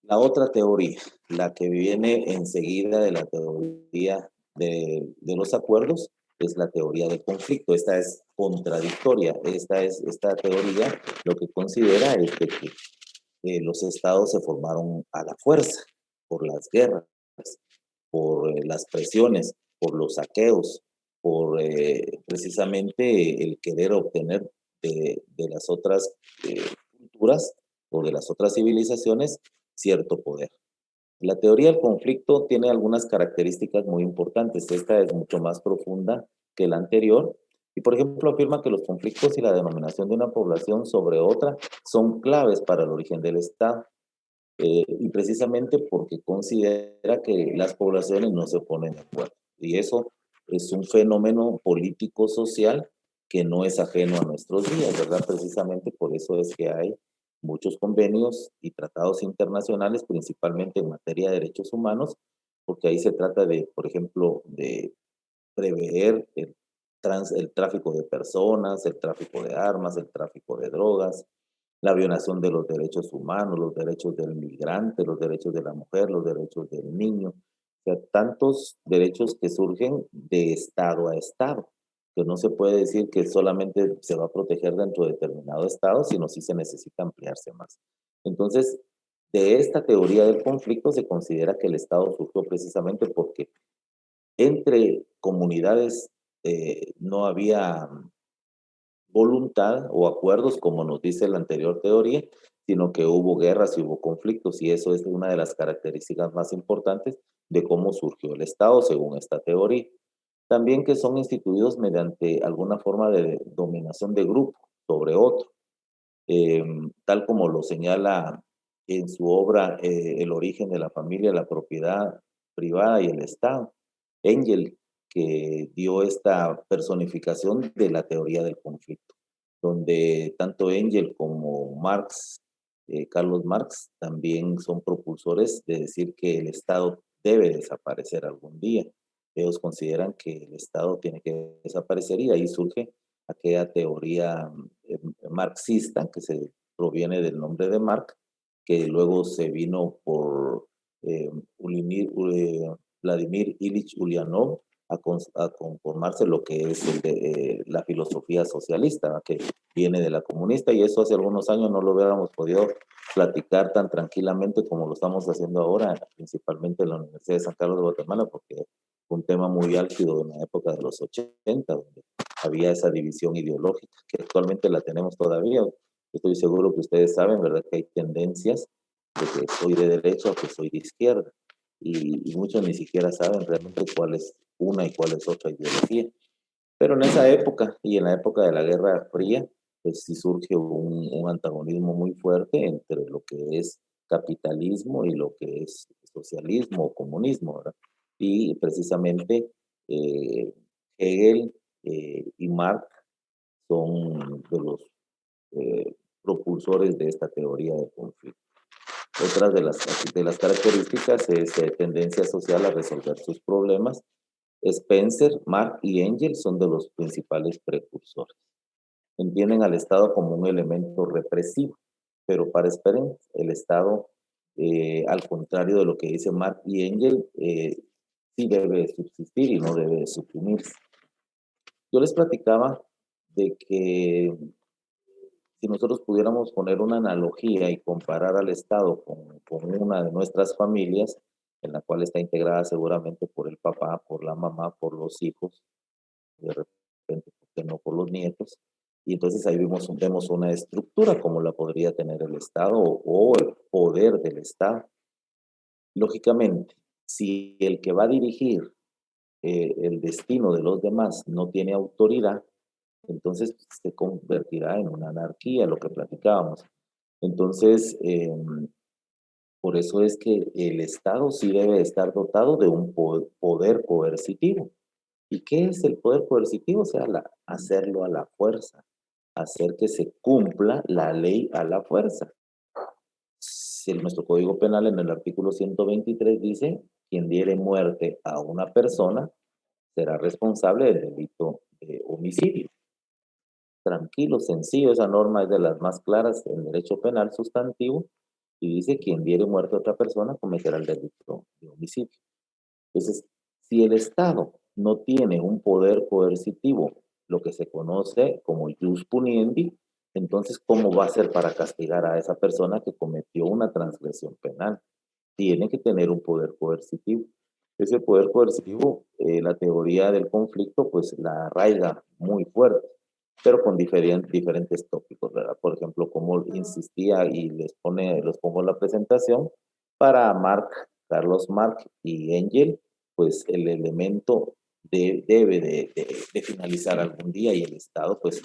La otra teoría, la que viene enseguida de la teoría de los acuerdos, es la teoría del conflicto. Esta es contradictoria. Esta teoría lo que considera es de que los estados se formaron a la fuerza, por las guerras, por las presiones, por los saqueos, por precisamente el querer obtener de las otras culturas o de las otras civilizaciones cierto poder. La teoría del conflicto tiene algunas características muy importantes. Esta es mucho más profunda que la anterior y, por ejemplo, afirma que los conflictos y la denominación de una población sobre otra son claves para el origen del Estado. Y precisamente porque considera que las poblaciones no se ponen de acuerdo. Y eso es un fenómeno político-social que no es ajeno a nuestros días, ¿verdad? Precisamente por eso es que hay muchos convenios y tratados internacionales, principalmente en materia de derechos humanos, porque ahí se trata de, por ejemplo, de prever el tráfico de personas, el tráfico de armas, el tráfico de drogas, la violación de los derechos humanos, los derechos del migrante, los derechos de la mujer, los derechos del niño. O sea, tantos derechos que surgen de estado a estado, que no se puede decir que solamente se va a proteger dentro de determinado estado, sino sí se necesita ampliarse más. Entonces, de esta teoría del conflicto se considera que el Estado surgió precisamente porque entre comunidades no había voluntad o acuerdos, como nos dice la anterior teoría, sino que hubo guerras y hubo conflictos, y eso es una de las características más importantes de cómo surgió el Estado, según esta teoría. También que son instituidos mediante alguna forma de dominación de grupo sobre otro, tal como lo señala en su obra El origen de la familia, la propiedad privada y el Estado. Engel, que dio esta personificación de la teoría del conflicto, donde tanto Engel como Marx, Carlos Marx, también son propulsores de decir que el Estado debe desaparecer algún día. Ellos consideran que el Estado tiene que desaparecer y ahí surge aquella teoría marxista que se proviene del nombre de Marx, que luego se vino por eh, Vladimir Ilich Ulyanov a conformarse lo que es la filosofía socialista, ¿va? Que viene de la comunista, y eso hace algunos años no lo hubiéramos podido platicar tan tranquilamente como lo estamos haciendo ahora, principalmente en la Universidad de San Carlos de Guatemala, porque fue un tema muy álgido en la época de los 80, donde había esa división ideológica, que actualmente la tenemos todavía. Estoy seguro que ustedes saben, ¿verdad?, que hay tendencias de que soy de derecha o que soy de izquierda, y muchos ni siquiera saben realmente cuál es una y cuál es otra ideología. Pero en esa época y en la época de la Guerra Fría, pues sí surge un antagonismo muy fuerte entre lo que es capitalismo y lo que es socialismo o comunismo, ¿verdad? Y precisamente eh, Hegel y Marx son de los eh, propulsores de esta teoría de conflicto. Otra de las características es tendencia social a resolver sus problemas. Spencer, Marx y Engel son de los principales precursores. Entienden al Estado como un elemento represivo, pero para Spencer el Estado, al contrario de lo que dice Marx y Engel, sí debe subsistir y no debe suprimirse. Yo les platicaba de que si nosotros pudiéramos poner una analogía y comparar al Estado con una de nuestras familias, en la cual está integrada seguramente por el papá, por la mamá, por los hijos, de repente, ¿por qué no por los nietos? Y entonces ahí vemos una estructura como la podría tener el Estado o el poder del Estado. Lógicamente, si el que va a dirigir el destino de los demás no tiene autoridad, entonces se convertirá en una anarquía, lo que platicábamos. Entonces, por eso es que el Estado sí debe estar dotado de un poder coercitivo. ¿Y qué es el poder coercitivo? O sea, hacerlo a la fuerza, hacer que se cumpla la ley a la fuerza. Si nuestro Código Penal en el artículo 123 dice, quien diere muerte a una persona será responsable del delito de homicidio. Tranquilo, sencillo, esa norma es de las más claras en derecho penal sustantivo y dice quien diere muerte a otra persona cometerá el delito de homicidio. Entonces, si el Estado no tiene un poder coercitivo, lo que se conoce como jus puniendi, entonces, ¿cómo va a ser para castigar a esa persona que cometió una transgresión penal? Tiene que tener un poder coercitivo. Ese poder coercitivo, la teoría del conflicto, pues la arraiga muy fuerte, pero con diferentes tópicos, ¿verdad? Por ejemplo, como insistía y les pongo la presentación, para Carlos Marx y Engel, pues el elemento debe de finalizar algún día y el Estado, pues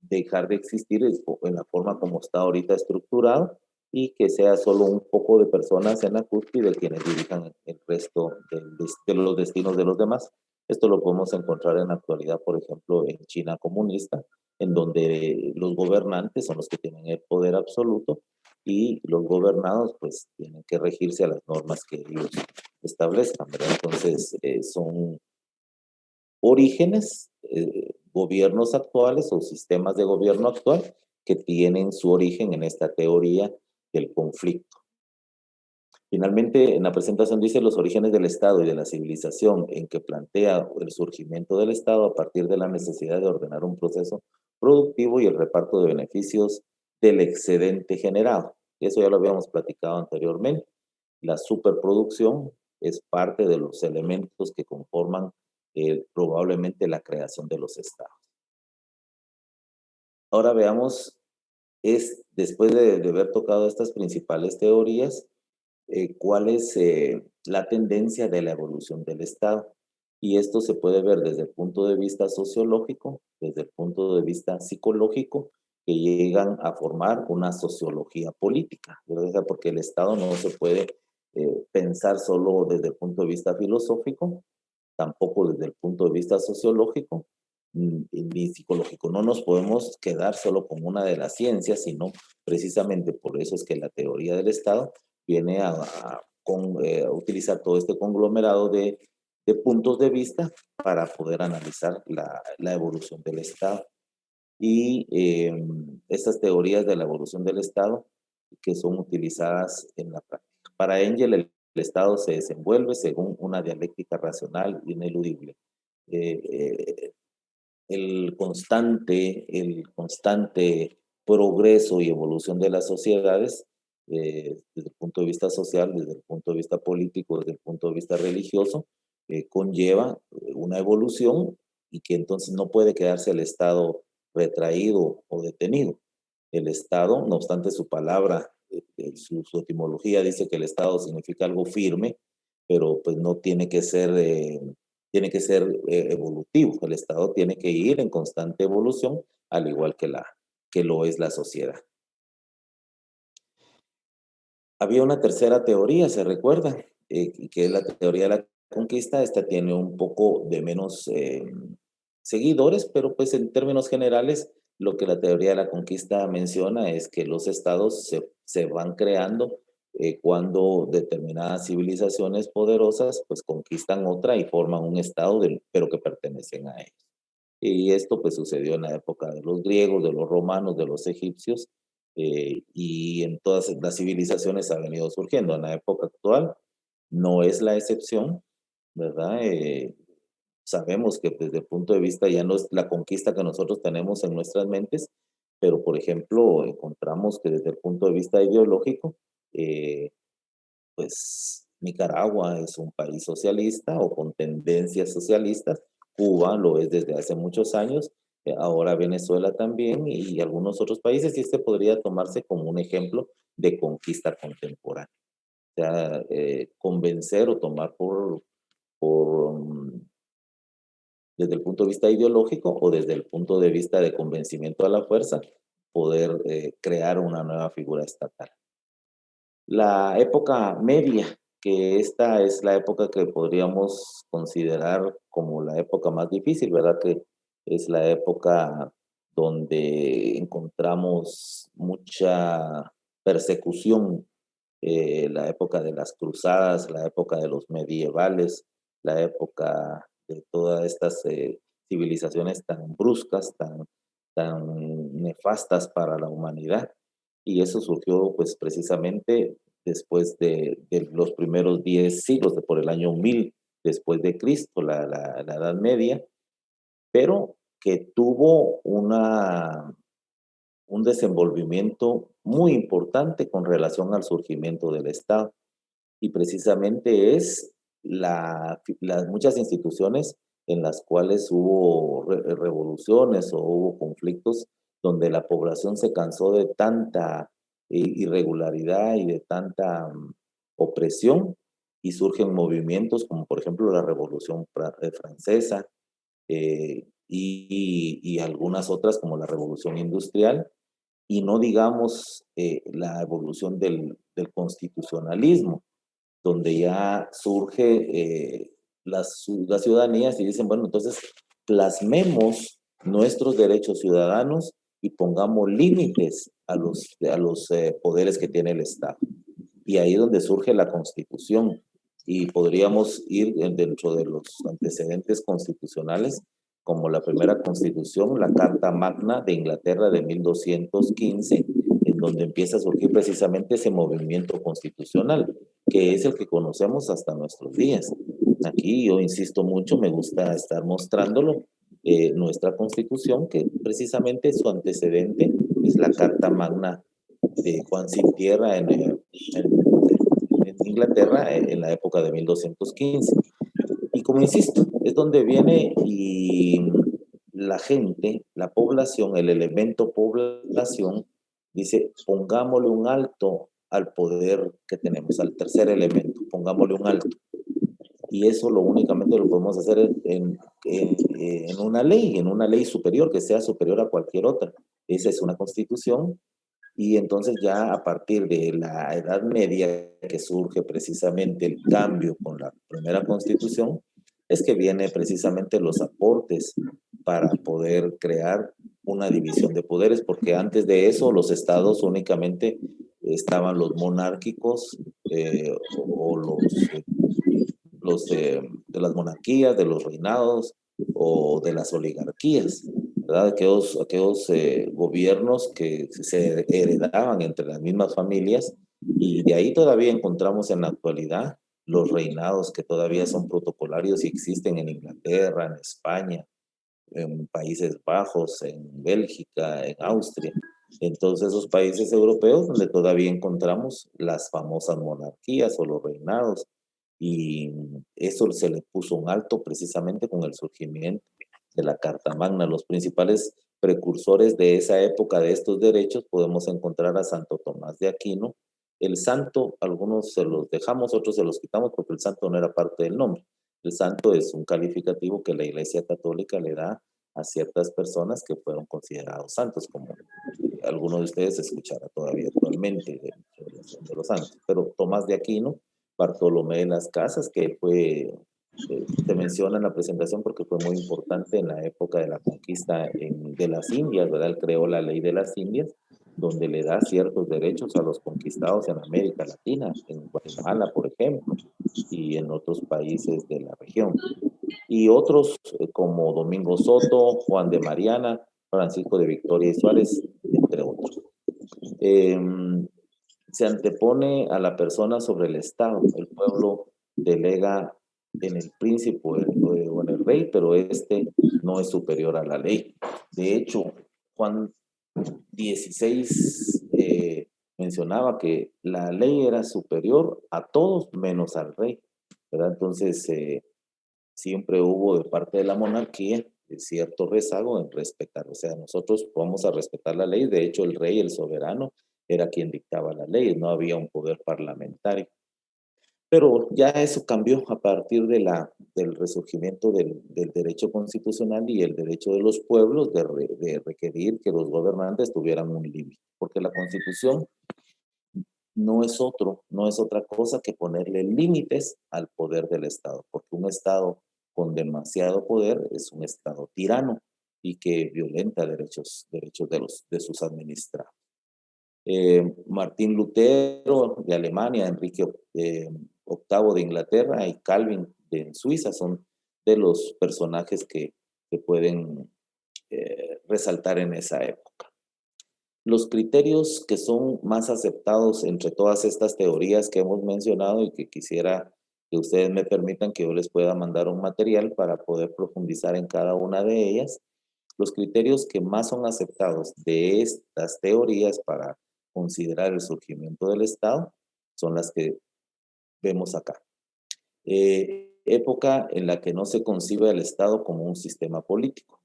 dejar de existir en la forma como está ahorita estructurado y que sea solo un poco de personas en la cúspide quienes dirijan el resto de los destinos de los demás. Esto lo podemos encontrar en la actualidad, por ejemplo, en China comunista, en donde los gobernantes son los que tienen el poder absoluto y los gobernados pues tienen que regirse a las normas que ellos establezcan, ¿verdad? Entonces, son orígenes, gobiernos actuales o sistemas de gobierno actual que tienen su origen en esta teoría del conflicto. Finalmente, en la presentación dice los orígenes del Estado y de la civilización, en que plantea el surgimiento del Estado a partir de la necesidad de ordenar un proceso productivo y el reparto de beneficios del excedente generado. Eso ya lo habíamos platicado anteriormente. La superproducción es parte de los elementos que conforman probablemente la creación de los estados. Ahora veamos, después de haber tocado estas principales teorías, cuál es la tendencia de la evolución del Estado. Y esto se puede ver desde el punto de vista sociológico, desde el punto de vista psicológico que llegan a formar una sociología política, ¿verdad? Porque el Estado no se puede pensar solo desde el punto de vista filosófico, tampoco desde el punto de vista sociológico ni psicológico. No nos podemos quedar solo con una de las ciencias, sino precisamente por eso es que la teoría del Estado viene a utilizar todo este conglomerado de puntos de vista para poder analizar la evolución del Estado. Y estas teorías de la evolución del Estado que son utilizadas en la práctica. Para Engel, el Estado se desenvuelve según una dialéctica racional ineludible. Eh, eh, el constante progreso y evolución de las sociedades, desde el punto de vista social, desde el punto de vista político, desde el punto de vista religioso, conlleva una evolución y que entonces no puede quedarse el Estado retraído o detenido. El Estado, no obstante su palabra, su etimología dice que el Estado significa algo firme, pero pues no tiene que ser evolutivo. El Estado tiene que ir en constante evolución, al igual que lo es la sociedad. Había una tercera teoría, se recuerda, que es la teoría de la conquista. Esta tiene un poco de menos seguidores, pero pues en términos generales, lo que la teoría de la conquista menciona es que los estados se van creando cuando determinadas civilizaciones poderosas pues conquistan otra y forman un estado, pero que pertenecen a ellos. Y esto pues sucedió en la época de los griegos, de los romanos, de los egipcios, y en todas las civilizaciones ha venido surgiendo. En la época actual no es la excepción, ¿verdad? Sabemos que desde el punto de vista ya no es la conquista que nosotros tenemos en nuestras mentes, pero por ejemplo encontramos que desde el punto de vista ideológico, eh, pues Nicaragua es un país socialista o con tendencias socialistas, Cuba lo es desde hace muchos años, ahora Venezuela también y algunos otros países, y este podría tomarse como un ejemplo de conquista contemporánea. O sea, convencer o tomar por desde el punto de vista ideológico o desde el punto de vista de convencimiento a la fuerza, poder crear una nueva figura estatal. La época media, que esta es la época que podríamos considerar como la época más difícil, ¿verdad? Que es la época donde encontramos mucha persecución, la época de las cruzadas, la época de los medievales, la época de todas estas civilizaciones tan bruscas, tan nefastas para la humanidad. Y eso surgió pues precisamente después de los primeros 10 siglos, por el año 1000 después de Cristo, la Edad Media, pero que tuvo un desenvolvimiento muy importante con relación al surgimiento del Estado. Y precisamente es las muchas instituciones en las cuales hubo revoluciones o hubo conflictos donde la población se cansó de tanta irregularidad y de tanta opresión y surgen movimientos como por ejemplo la Revolución Francesa, y algunas otras como la Revolución Industrial, y no digamos la evolución del constitucionalismo, donde ya surge las ciudadanías y dicen, bueno, entonces plasmemos nuestros derechos ciudadanos y pongamos límites a los poderes que tiene el Estado. Y ahí es donde surge la Constitución. Y podríamos ir dentro de los antecedentes constitucionales, como la primera Constitución, la Carta Magna de Inglaterra de 1215, en donde empieza a surgir precisamente ese movimiento constitucional, que es el que conocemos hasta nuestros días. Aquí yo insisto mucho, me gusta estar mostrándolo, nuestra Constitución, que precisamente su antecedente es la Carta Magna de Juan Sin Tierra en Inglaterra en la época de 1215. Y como insisto, es donde viene y la gente, la población, el elemento población, dice, pongámosle un alto al poder que tenemos, al tercer elemento, pongámosle un alto. Y eso únicamente lo podemos hacer en una ley superior, que sea superior a cualquier otra. Esa es una constitución. Y entonces ya a partir de la Edad Media que surge precisamente el cambio con la primera constitución, es que viene precisamente los aportes para poder crear una división de poderes, porque antes de eso los estados únicamente estaban los monárquicos o de las monarquías, de los reinados o de las oligarquías, ¿verdad? Aquellos gobiernos que se heredaban entre las mismas familias, y de ahí todavía encontramos en la actualidad los reinados que todavía son protocolarios y existen en Inglaterra, en España, en Países Bajos, en Bélgica, en Austria, en todos esos países europeos donde todavía encontramos las famosas monarquías o los reinados. Y eso se le puso un alto precisamente con el surgimiento de la Carta Magna. Los principales precursores de esa época de estos derechos podemos encontrar a Santo Tomás de Aquino. El santo, algunos se los dejamos, otros se los quitamos porque el santo no era parte del nombre. El santo es un calificativo que la Iglesia Católica le da a ciertas personas que fueron considerados santos, como alguno de ustedes escuchará todavía actualmente de los santos. Pero Tomás de Aquino, Bartolomé de las Casas, que fue, se menciona en la presentación porque fue muy importante en la época de la conquista de las Indias, ¿verdad? Él creó la ley de las Indias, donde le da ciertos derechos a los conquistados en América Latina, en Guatemala, por ejemplo, y en otros países de la región. Y otros como Domingo Soto, Juan de Mariana, Francisco de Victoria y Suárez, entre otros. Eh, Se antepone a la persona sobre el Estado. El pueblo delega en el príncipe o en el rey, pero este no es superior a la ley. De hecho, Juan 16 mencionaba que la ley era superior a todos menos al rey, ¿verdad? Entonces, siempre hubo de parte de la monarquía cierto rezago en respetar. O sea, nosotros vamos a respetar la ley. De hecho, el rey, el soberano, era quien dictaba las leyes, no había un poder parlamentario. Pero ya eso cambió a partir del resurgimiento del derecho constitucional y el derecho de los pueblos de requerir que los gobernantes tuvieran un límite, porque la constitución no es otra cosa que ponerle límites al poder del Estado, porque un Estado con demasiado poder es un Estado tirano y que violenta derechos de sus administrados. Martín Lutero de Alemania, Enrique VIII de Inglaterra y Calvin de Suiza son de los personajes que pueden resaltar en esa época. Los criterios que son más aceptados entre todas estas teorías que hemos mencionado y que quisiera que ustedes me permitan que yo les pueda mandar un material para poder profundizar en cada una de ellas. Los criterios que más son aceptados de estas teorías para considerar el surgimiento del Estado son las que vemos acá. Época en la que no se concibe al Estado como un sistema político.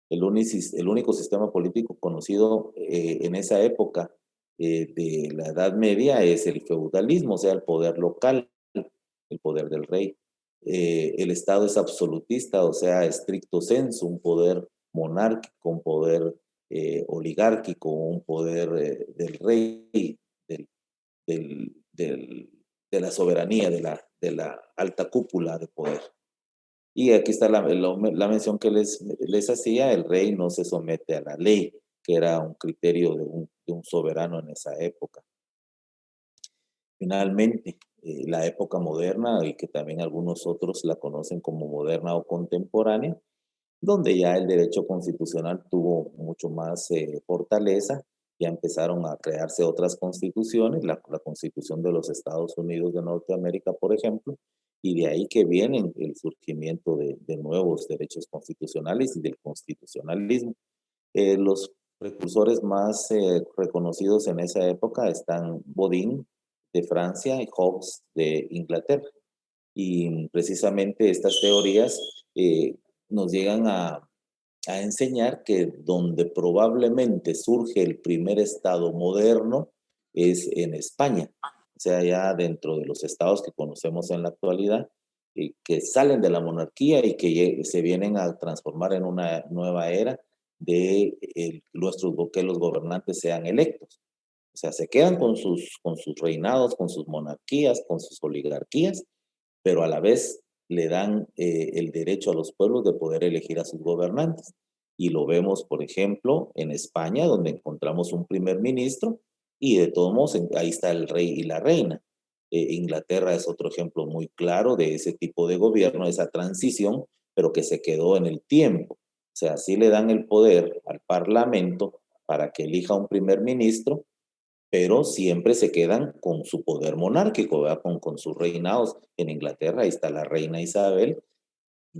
El único sistema político conocido en esa época de la Edad Media es el feudalismo, o sea, el poder local, el poder del rey. El Estado es absolutista, o sea, estricto sensu, un poder monárquico, un poder oligárquico, un poder del rey, del, de la soberanía, de la alta cúpula de poder. Y aquí está la mención que les hacía: el rey no se somete a la ley, que era un criterio de un soberano en esa época. Finalmente, la época moderna, y que también algunos otros la conocen como moderna o contemporánea, donde ya el derecho constitucional tuvo mucho más fortaleza, ya empezaron a crearse otras constituciones, la Constitución de los Estados Unidos de Norteamérica, por ejemplo, y de ahí que viene el surgimiento de nuevos derechos constitucionales y del constitucionalismo. Los precursores más reconocidos en esa época están Bodin de Francia y Hobbes de Inglaterra. Y precisamente estas teorías nos llegan a enseñar que donde probablemente surge el primer estado moderno es en España, o sea, ya dentro de los estados que conocemos en la actualidad, que salen de la monarquía y que se vienen a transformar en una nueva era, de que los gobernantes sean electos. O sea, se quedan con sus reinados, con sus monarquías, con sus oligarquías, pero a la vez le dan el derecho a los pueblos de poder elegir a sus gobernantes. Y lo vemos, por ejemplo, en España, donde encontramos un primer ministro y de todos modos ahí está el rey y la reina. Inglaterra es otro ejemplo muy claro de ese tipo de gobierno, de esa transición, pero que se quedó en el tiempo. O sea, sí le dan el poder al Parlamento para que elija un primer ministro, pero siempre se quedan con su poder monárquico, ¿verdad? Con sus reinados. En Inglaterra ahí está la reina Isabel,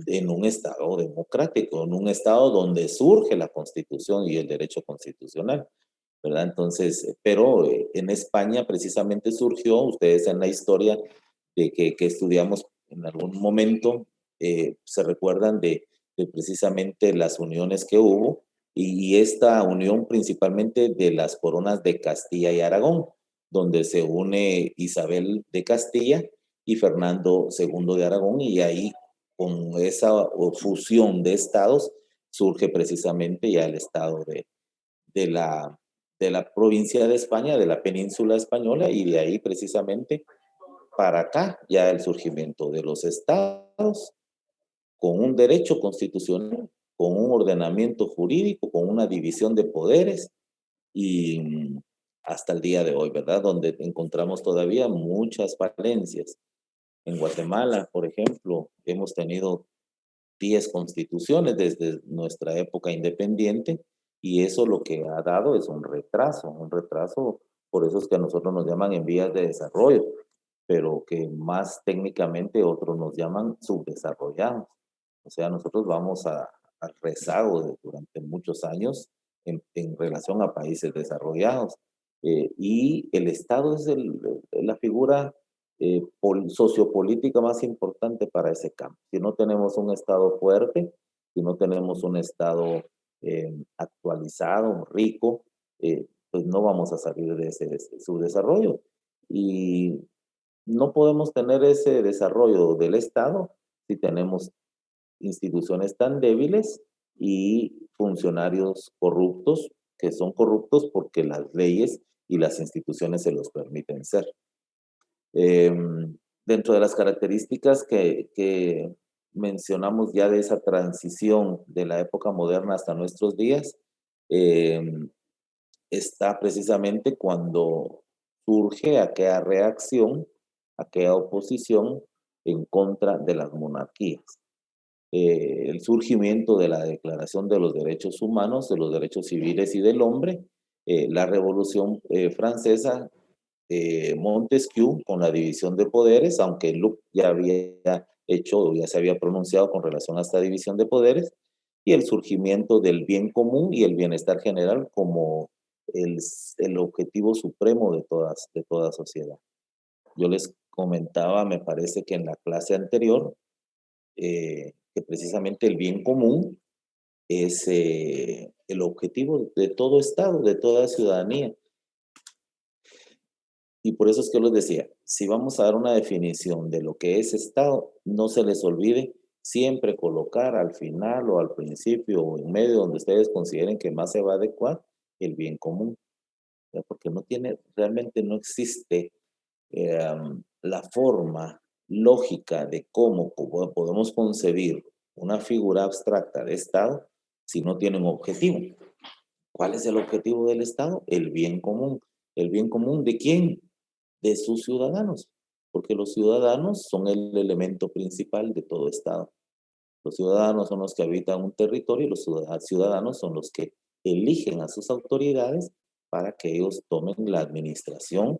en un estado democrático, en un estado donde surge la constitución y el derecho constitucional, ¿verdad? Entonces, pero en España precisamente surgió, ustedes en la historia que estudiamos en algún momento, se recuerdan de precisamente las uniones que hubo, y esta unión principalmente de las coronas de Castilla y Aragón, donde se une Isabel de Castilla y Fernando II de Aragón, y ahí con esa fusión de estados surge precisamente ya el estado de la, de la provincia de España, de la península española, y de ahí precisamente para acá ya el surgimiento de los estados con un derecho constitucional, con un ordenamiento jurídico, con una división de poderes y hasta el día de hoy, ¿verdad? Donde encontramos todavía muchas falencias. En Guatemala, por ejemplo, hemos tenido 10 constituciones desde nuestra época independiente y eso lo que ha dado es un retraso, por eso es que a nosotros nos llaman en vías de desarrollo, pero que más técnicamente otros nos llaman subdesarrollados. O sea, nosotros vamos al rezago durante muchos años en relación a países desarrollados. Y el Estado es la figura sociopolítica más importante para ese campo. Si no tenemos un Estado fuerte, si no tenemos un Estado actualizado, rico, pues no vamos a salir de ese subdesarrollo. Y no podemos tener ese desarrollo del Estado si tenemos instituciones tan débiles y funcionarios corruptos, que son corruptos porque las leyes y las instituciones se los permiten ser. Dentro de las características que mencionamos ya de esa transición de la época moderna hasta nuestros días, está precisamente cuando surge aquella reacción, aquella oposición en contra de las monarquías. El surgimiento de la Declaración de los Derechos Humanos, de los Derechos Civiles y del Hombre, la Revolución Francesa, Montesquieu con la división de poderes, aunque Locke ya había hecho, ya se había pronunciado con relación a esta división de poderes, y el surgimiento del bien común y el bienestar general como el objetivo supremo de toda sociedad. Yo les comentaba, me parece que en la clase anterior, que precisamente el bien común es el objetivo de todo Estado, de toda ciudadanía. Y por eso es que les decía, si vamos a dar una definición de lo que es Estado, no se les olvide siempre colocar al final o al principio o en medio donde ustedes consideren que más se va a adecuar el bien común, ¿ya? Porque no tiene, realmente no existe la forma lógica de cómo podemos concebir una figura abstracta de Estado si no tiene un objetivo. ¿Cuál es el objetivo del Estado? El bien común. ¿El bien común de quién? De sus ciudadanos, porque los ciudadanos son el elemento principal de todo Estado. Los ciudadanos son los que habitan un territorio y los ciudadanos son los que eligen a sus autoridades para que ellos tomen la administración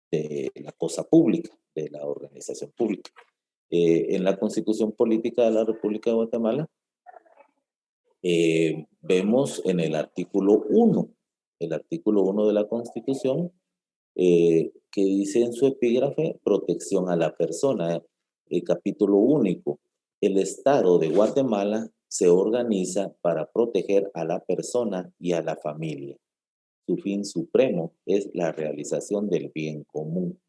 de la cosa pública, de la organización pública. En la Constitución Política de la República de Guatemala, vemos en el artículo 1 de la Constitución, que dice en su epígrafe protección a la persona, el capítulo único. El Estado de Guatemala se organiza para proteger a la persona y a la familia. Su fin supremo es la realización del bien común.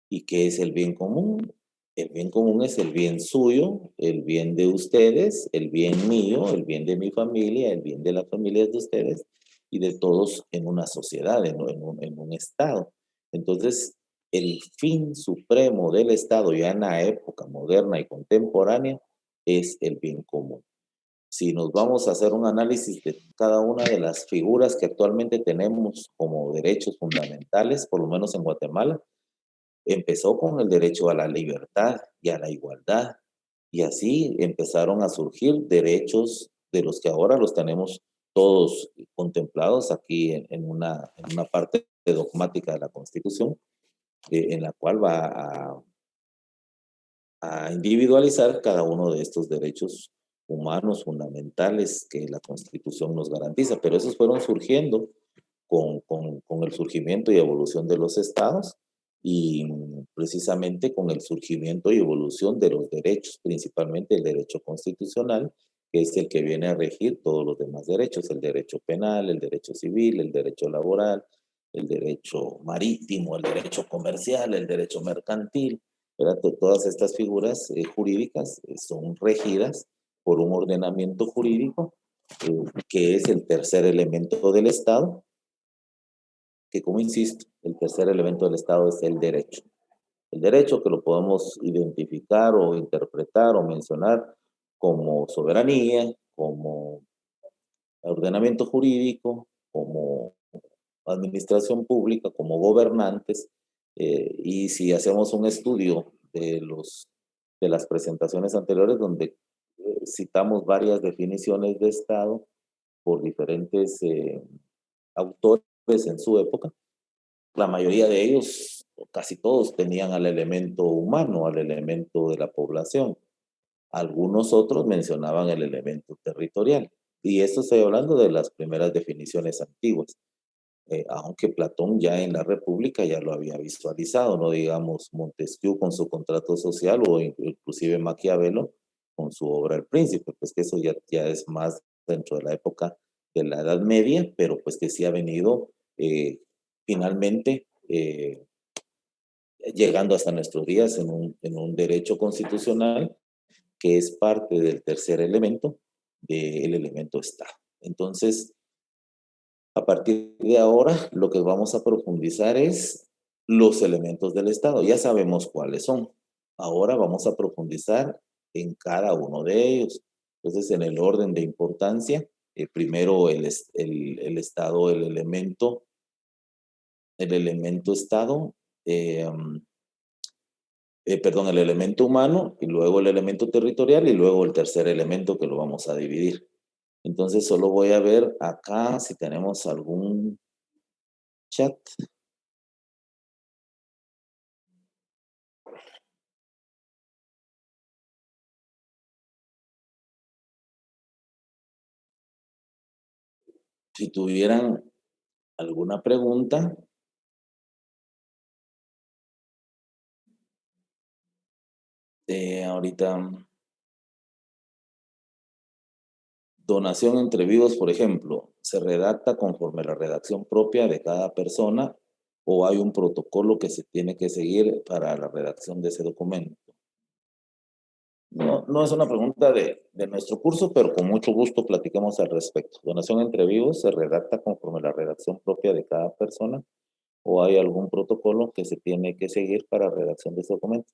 ¿Y qué es el bien común? El bien común es el bien suyo, el bien de ustedes, el bien mío, el bien de mi familia, el bien de las familias de ustedes y de todos en una sociedad, en un Estado. Entonces, el fin supremo del Estado ya en la época moderna y contemporánea es el bien común. Si nos vamos a hacer un análisis de cada una de las figuras que actualmente tenemos como derechos fundamentales, por lo menos en Guatemala, empezó con el derecho a la libertad y a la igualdad, y así empezaron a surgir derechos de los que ahora los tenemos todos contemplados aquí en una parte dogmática de la Constitución, en la cual va a individualizar cada uno de estos derechos humanos fundamentales que la Constitución nos garantiza, pero esos fueron surgiendo con el surgimiento y evolución de los estados y precisamente con el surgimiento y evolución de los derechos, principalmente el derecho constitucional, que es el que viene a regir todos los demás derechos, el derecho penal, el derecho civil, el derecho laboral, el derecho marítimo, el derecho comercial, el derecho mercantil, ¿verdad? Todas estas figuras jurídicas son regidas por un ordenamiento jurídico que es el tercer elemento del Estado, que como insisto, el tercer elemento del Estado es el derecho. El derecho que lo podemos identificar o interpretar o mencionar como soberanía, como ordenamiento jurídico, como administración pública, como gobernantes, y si hacemos un estudio de las presentaciones anteriores donde citamos varias definiciones de Estado por diferentes autores en su época, la mayoría de ellos, o casi todos, tenían al elemento humano, al elemento de la población. Algunos otros mencionaban el elemento territorial. Y esto estoy hablando de las primeras definiciones antiguas. Aunque Platón ya en la República ya lo había visualizado, no digamos Montesquieu con su contrato social o inclusive Maquiavelo con su obra El Príncipe, pues que eso ya es más dentro de la época de la Edad Media, pero pues que sí ha venido finalmente llegando hasta nuestros días en un derecho constitucional que es parte del tercer elemento, del elemento Estado. Entonces, a partir de ahora, lo que vamos a profundizar es los elementos del Estado. Ya sabemos cuáles son. Ahora vamos a profundizar en cada uno de ellos. Entonces, en el orden de importancia, primero el Estado, el elemento Estado, perdón, el elemento humano, y luego el elemento territorial, y luego el tercer elemento que lo vamos a dividir. Entonces, solo voy a ver acá si tenemos algún chat. Si tuvieran alguna pregunta, ahorita, donación entre vivos, por ejemplo, ¿se redacta conforme a la redacción propia de cada persona o hay un protocolo que se tiene que seguir para la redacción de ese documento? No, no es una pregunta de nuestro curso, pero con mucho gusto platicamos al respecto. ¿Donación entre vivos se redacta conforme a la redacción propia de cada persona o hay algún protocolo que se tiene que seguir para la redacción de ese documento?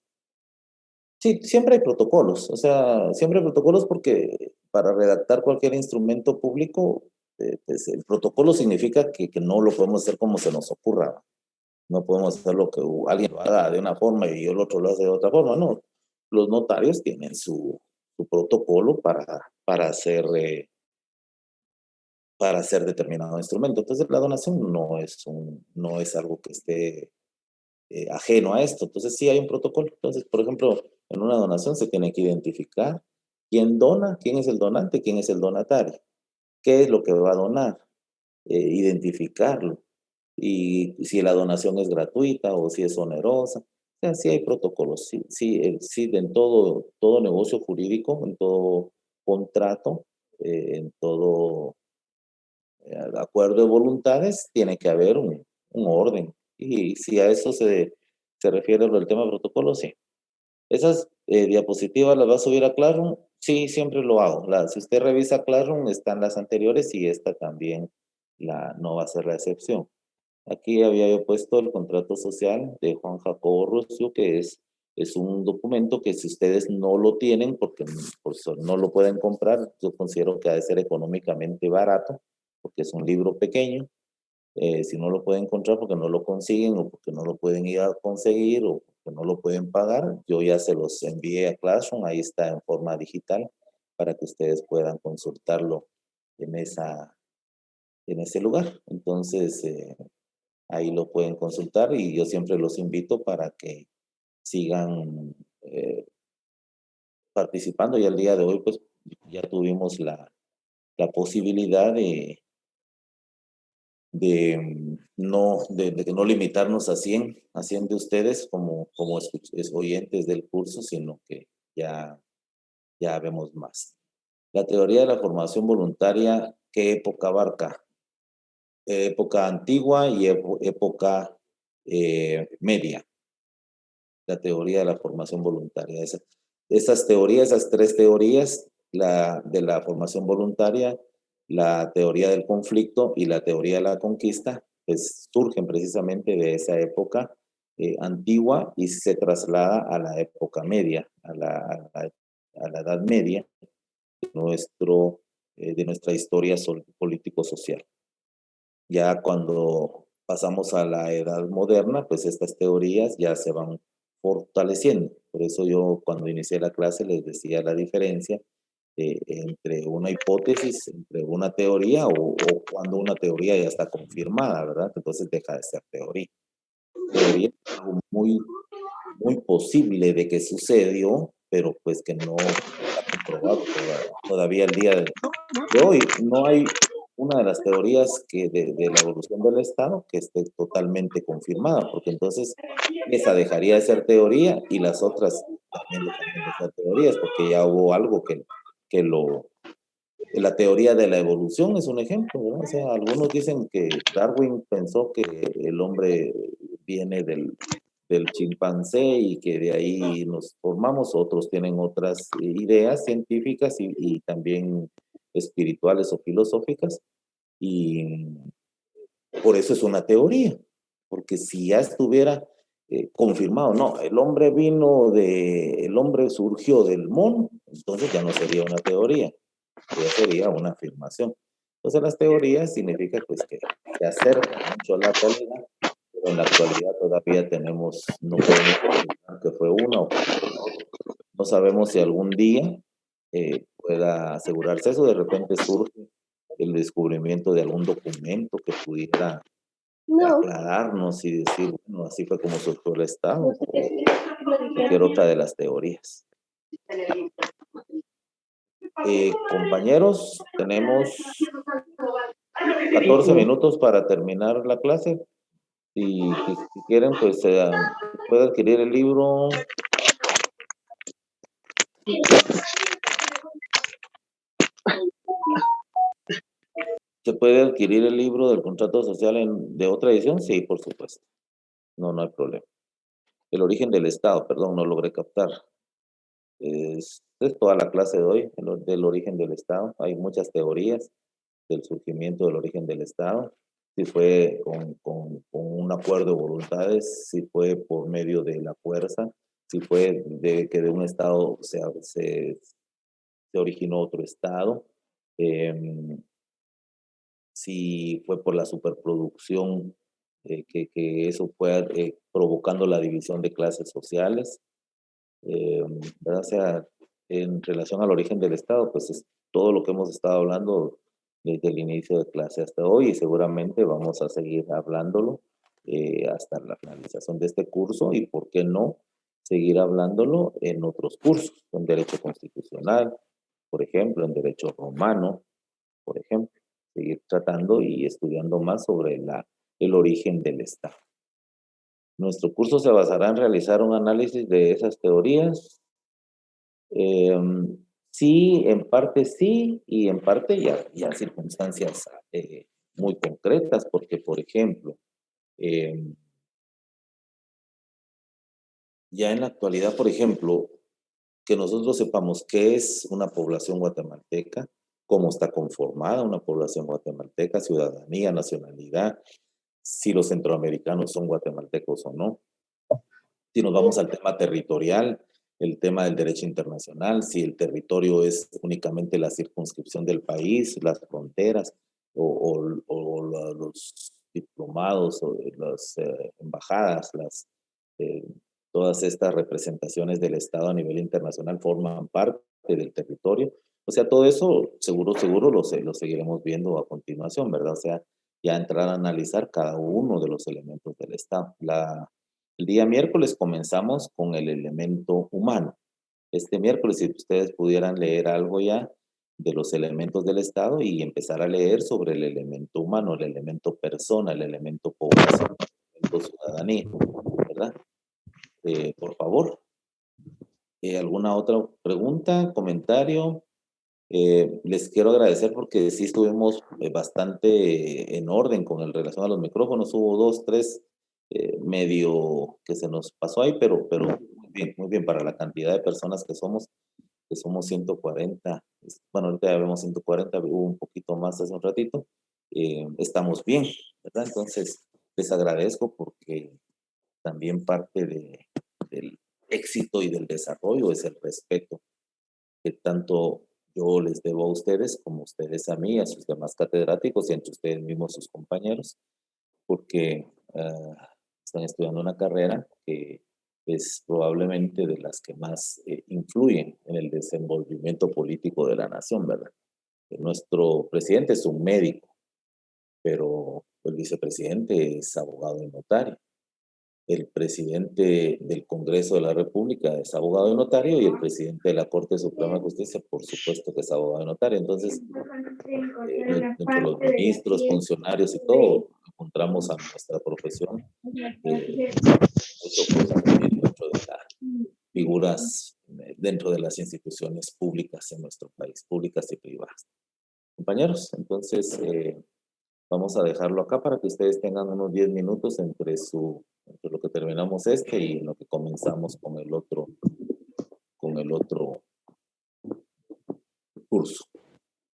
Sí, siempre hay protocolos, o sea, siempre hay protocolos porque para redactar cualquier instrumento público, pues el protocolo significa que no lo podemos hacer como se nos ocurra. No podemos hacer lo que alguien lo haga de una forma y el otro lo hace de otra forma, no. Los notarios tienen su protocolo para hacer determinado instrumento. Entonces, la donación no es algo que esté ajeno a esto. Entonces, sí hay un protocolo. Entonces, por ejemplo, en una donación se tiene que identificar quién dona, quién es el donante, quién es el donatario, qué es lo que va a donar, identificarlo y si la donación es gratuita o si es onerosa. O sea, sí hay protocolos, sí, en todo negocio jurídico, en todo contrato, en todo acuerdo de voluntades, tiene que haber un orden. Y si a eso se refiere el tema protocolo, sí. Esas diapositivas las va a subir a Classroom. Sí, siempre lo hago. Si usted revisa Classroom, están las anteriores y esta también no va a ser la excepción. Aquí había yo puesto el contrato social de Juan Jacobo Rusio, que es un documento que si ustedes no lo tienen, porque por eso no lo pueden comprar, yo considero que ha de ser económicamente barato, porque es un libro pequeño. Si no lo pueden encontrar porque no lo consiguen o porque no lo pueden ir a conseguir o porque no lo pueden pagar, yo ya se los envié a Classroom, ahí está en forma digital para que ustedes puedan consultarlo en, en ese lugar. Entonces, ahí lo pueden consultar y yo siempre los invito para que sigan participando. Y al día de hoy, pues ya tuvimos la posibilidad de no limitarnos a 100 de ustedes como oyentes del curso, sino que ya vemos más. La teoría de la formación voluntaria, ¿qué época abarca? Época antigua y época media. La teoría de la formación voluntaria. Esas teorías, esas tres teorías, la de la formación voluntaria, la teoría del conflicto y la teoría de la conquista, pues surgen precisamente de esa época antigua y se traslada a la época media, a la Edad Media de nuestra historia político-social. Ya cuando pasamos a la edad moderna, pues estas teorías ya se van fortaleciendo. Por eso yo cuando inicié la clase les decía la diferencia entre una hipótesis, entre una teoría o cuando una teoría ya está confirmada, ¿verdad? Entonces deja de ser teoría. Teoría es algo muy posible de que sucedió, pero pues que no está comprobado todavía el día de hoy. No hay una de las teorías de la evolución del Estado que esté totalmente confirmada, porque entonces esa dejaría de ser teoría y las otras también dejarían de ser teorías, porque ya hubo algo que lo... La teoría de la evolución es un ejemplo, ¿verdad? O sea, algunos dicen que Darwin pensó que el hombre viene del chimpancé y que de ahí nos formamos, otros tienen otras ideas científicas y también espirituales o filosóficas, y por eso es una teoría, porque si ya estuviera confirmado, no, el hombre surgió del mono, entonces ya no sería una teoría, ya sería una afirmación. Entonces las teorías significa pues que se acercan mucho a la realidad, pero en la actualidad todavía no podemos confirmar que fue una o que fue otra. No sabemos si algún día pueda asegurarse eso, de repente surge el descubrimiento de algún documento que pudiera aclararnos y decir, bueno, así fue como surgió el Estado o cualquier otra de las teorías. Compañeros, tenemos 14 minutos para terminar la clase. Si quieren, pues se puede adquirir el libro. ¿Se puede adquirir el libro del contrato social de otra edición? Sí, por supuesto. No hay problema. El origen del Estado, perdón, no logré captar. Es toda la clase de hoy, del origen del Estado. Hay muchas teorías del surgimiento del origen del Estado. Si fue con un acuerdo de voluntades, si fue por medio de la fuerza, si fue de que de un Estado se originó otro Estado, si fue por la superproducción, que eso fue provocando la división de clases sociales, ¿verdad? O sea, en relación al origen del Estado, pues es todo lo que hemos estado hablando desde el inicio de clase hasta hoy y seguramente vamos a seguir hablándolo hasta la finalización de este curso y, ¿por qué no?, seguir hablándolo en otros cursos, en Derecho Constitucional, por ejemplo, en Derecho Romano, por ejemplo, seguir tratando y estudiando más sobre el origen del Estado. Nuestro curso se basará en realizar un análisis de esas teorías. Sí, en parte sí, y en parte ya circunstancias muy concretas, porque, por ejemplo, em, ya en la actualidad, por ejemplo, que nosotros sepamos qué es una población guatemalteca, cómo está conformada una población guatemalteca, ciudadanía, nacionalidad, si los centroamericanos son guatemaltecos o no. Si nos vamos al tema territorial, el tema del derecho internacional, si el territorio es únicamente la circunscripción del país, las fronteras, los diplomados, o las embajadas, eh, todas estas representaciones del Estado a nivel internacional forman parte del territorio. O sea, todo eso seguro lo seguiremos viendo a continuación, ¿verdad? O sea, ya entrar a analizar cada uno de los elementos del Estado. El día miércoles comenzamos con el elemento humano. Este miércoles, si ustedes pudieran leer algo ya de los elementos del Estado y empezar a leer sobre el elemento humano, el elemento persona, el elemento población, el elemento ciudadanía, ¿verdad? Por favor, ¿alguna otra pregunta, comentario? Les quiero agradecer porque sí estuvimos bastante en orden con el relación a los micrófonos. Hubo dos, tres medio que se nos pasó ahí, pero muy bien para la cantidad de personas que somos 140. Bueno, ahorita ya vemos 140, hubo un poquito más hace un ratito. Estamos bien, ¿verdad? Entonces, les agradezco porque también parte del éxito y del desarrollo es el respeto que tanto yo les debo a ustedes como ustedes a mí, a sus demás catedráticos y entre ustedes mismos, sus compañeros, porque están estudiando una carrera que es probablemente de las que más influyen en el desenvolvimiento político de la nación, ¿verdad? Nuestro presidente es un médico, pero el vicepresidente es abogado y notario. El presidente del Congreso de la República es abogado y notario y el presidente de la Corte Suprema de Justicia, por supuesto que es abogado y notario. Entonces, entre los ministros, funcionarios y todo, encontramos a nuestra profesión mucho protagonismo dentro de las figuras, dentro de las instituciones públicas en nuestro país, públicas y privadas. Compañeros, entonces vamos a dejarlo acá para que ustedes tengan unos 10 minutos entre lo que terminamos y lo que comenzamos con el otro curso.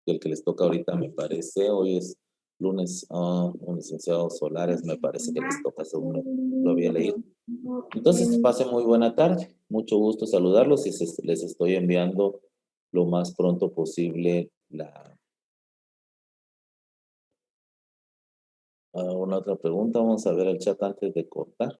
El que les toca ahorita me parece, hoy es lunes, un licenciado Solares, me parece que les toca según lo había leído. Entonces, pasen muy buena tarde, mucho gusto saludarlos y les estoy enviando lo más pronto posible una otra pregunta. Vamos a ver el chat antes de cortar.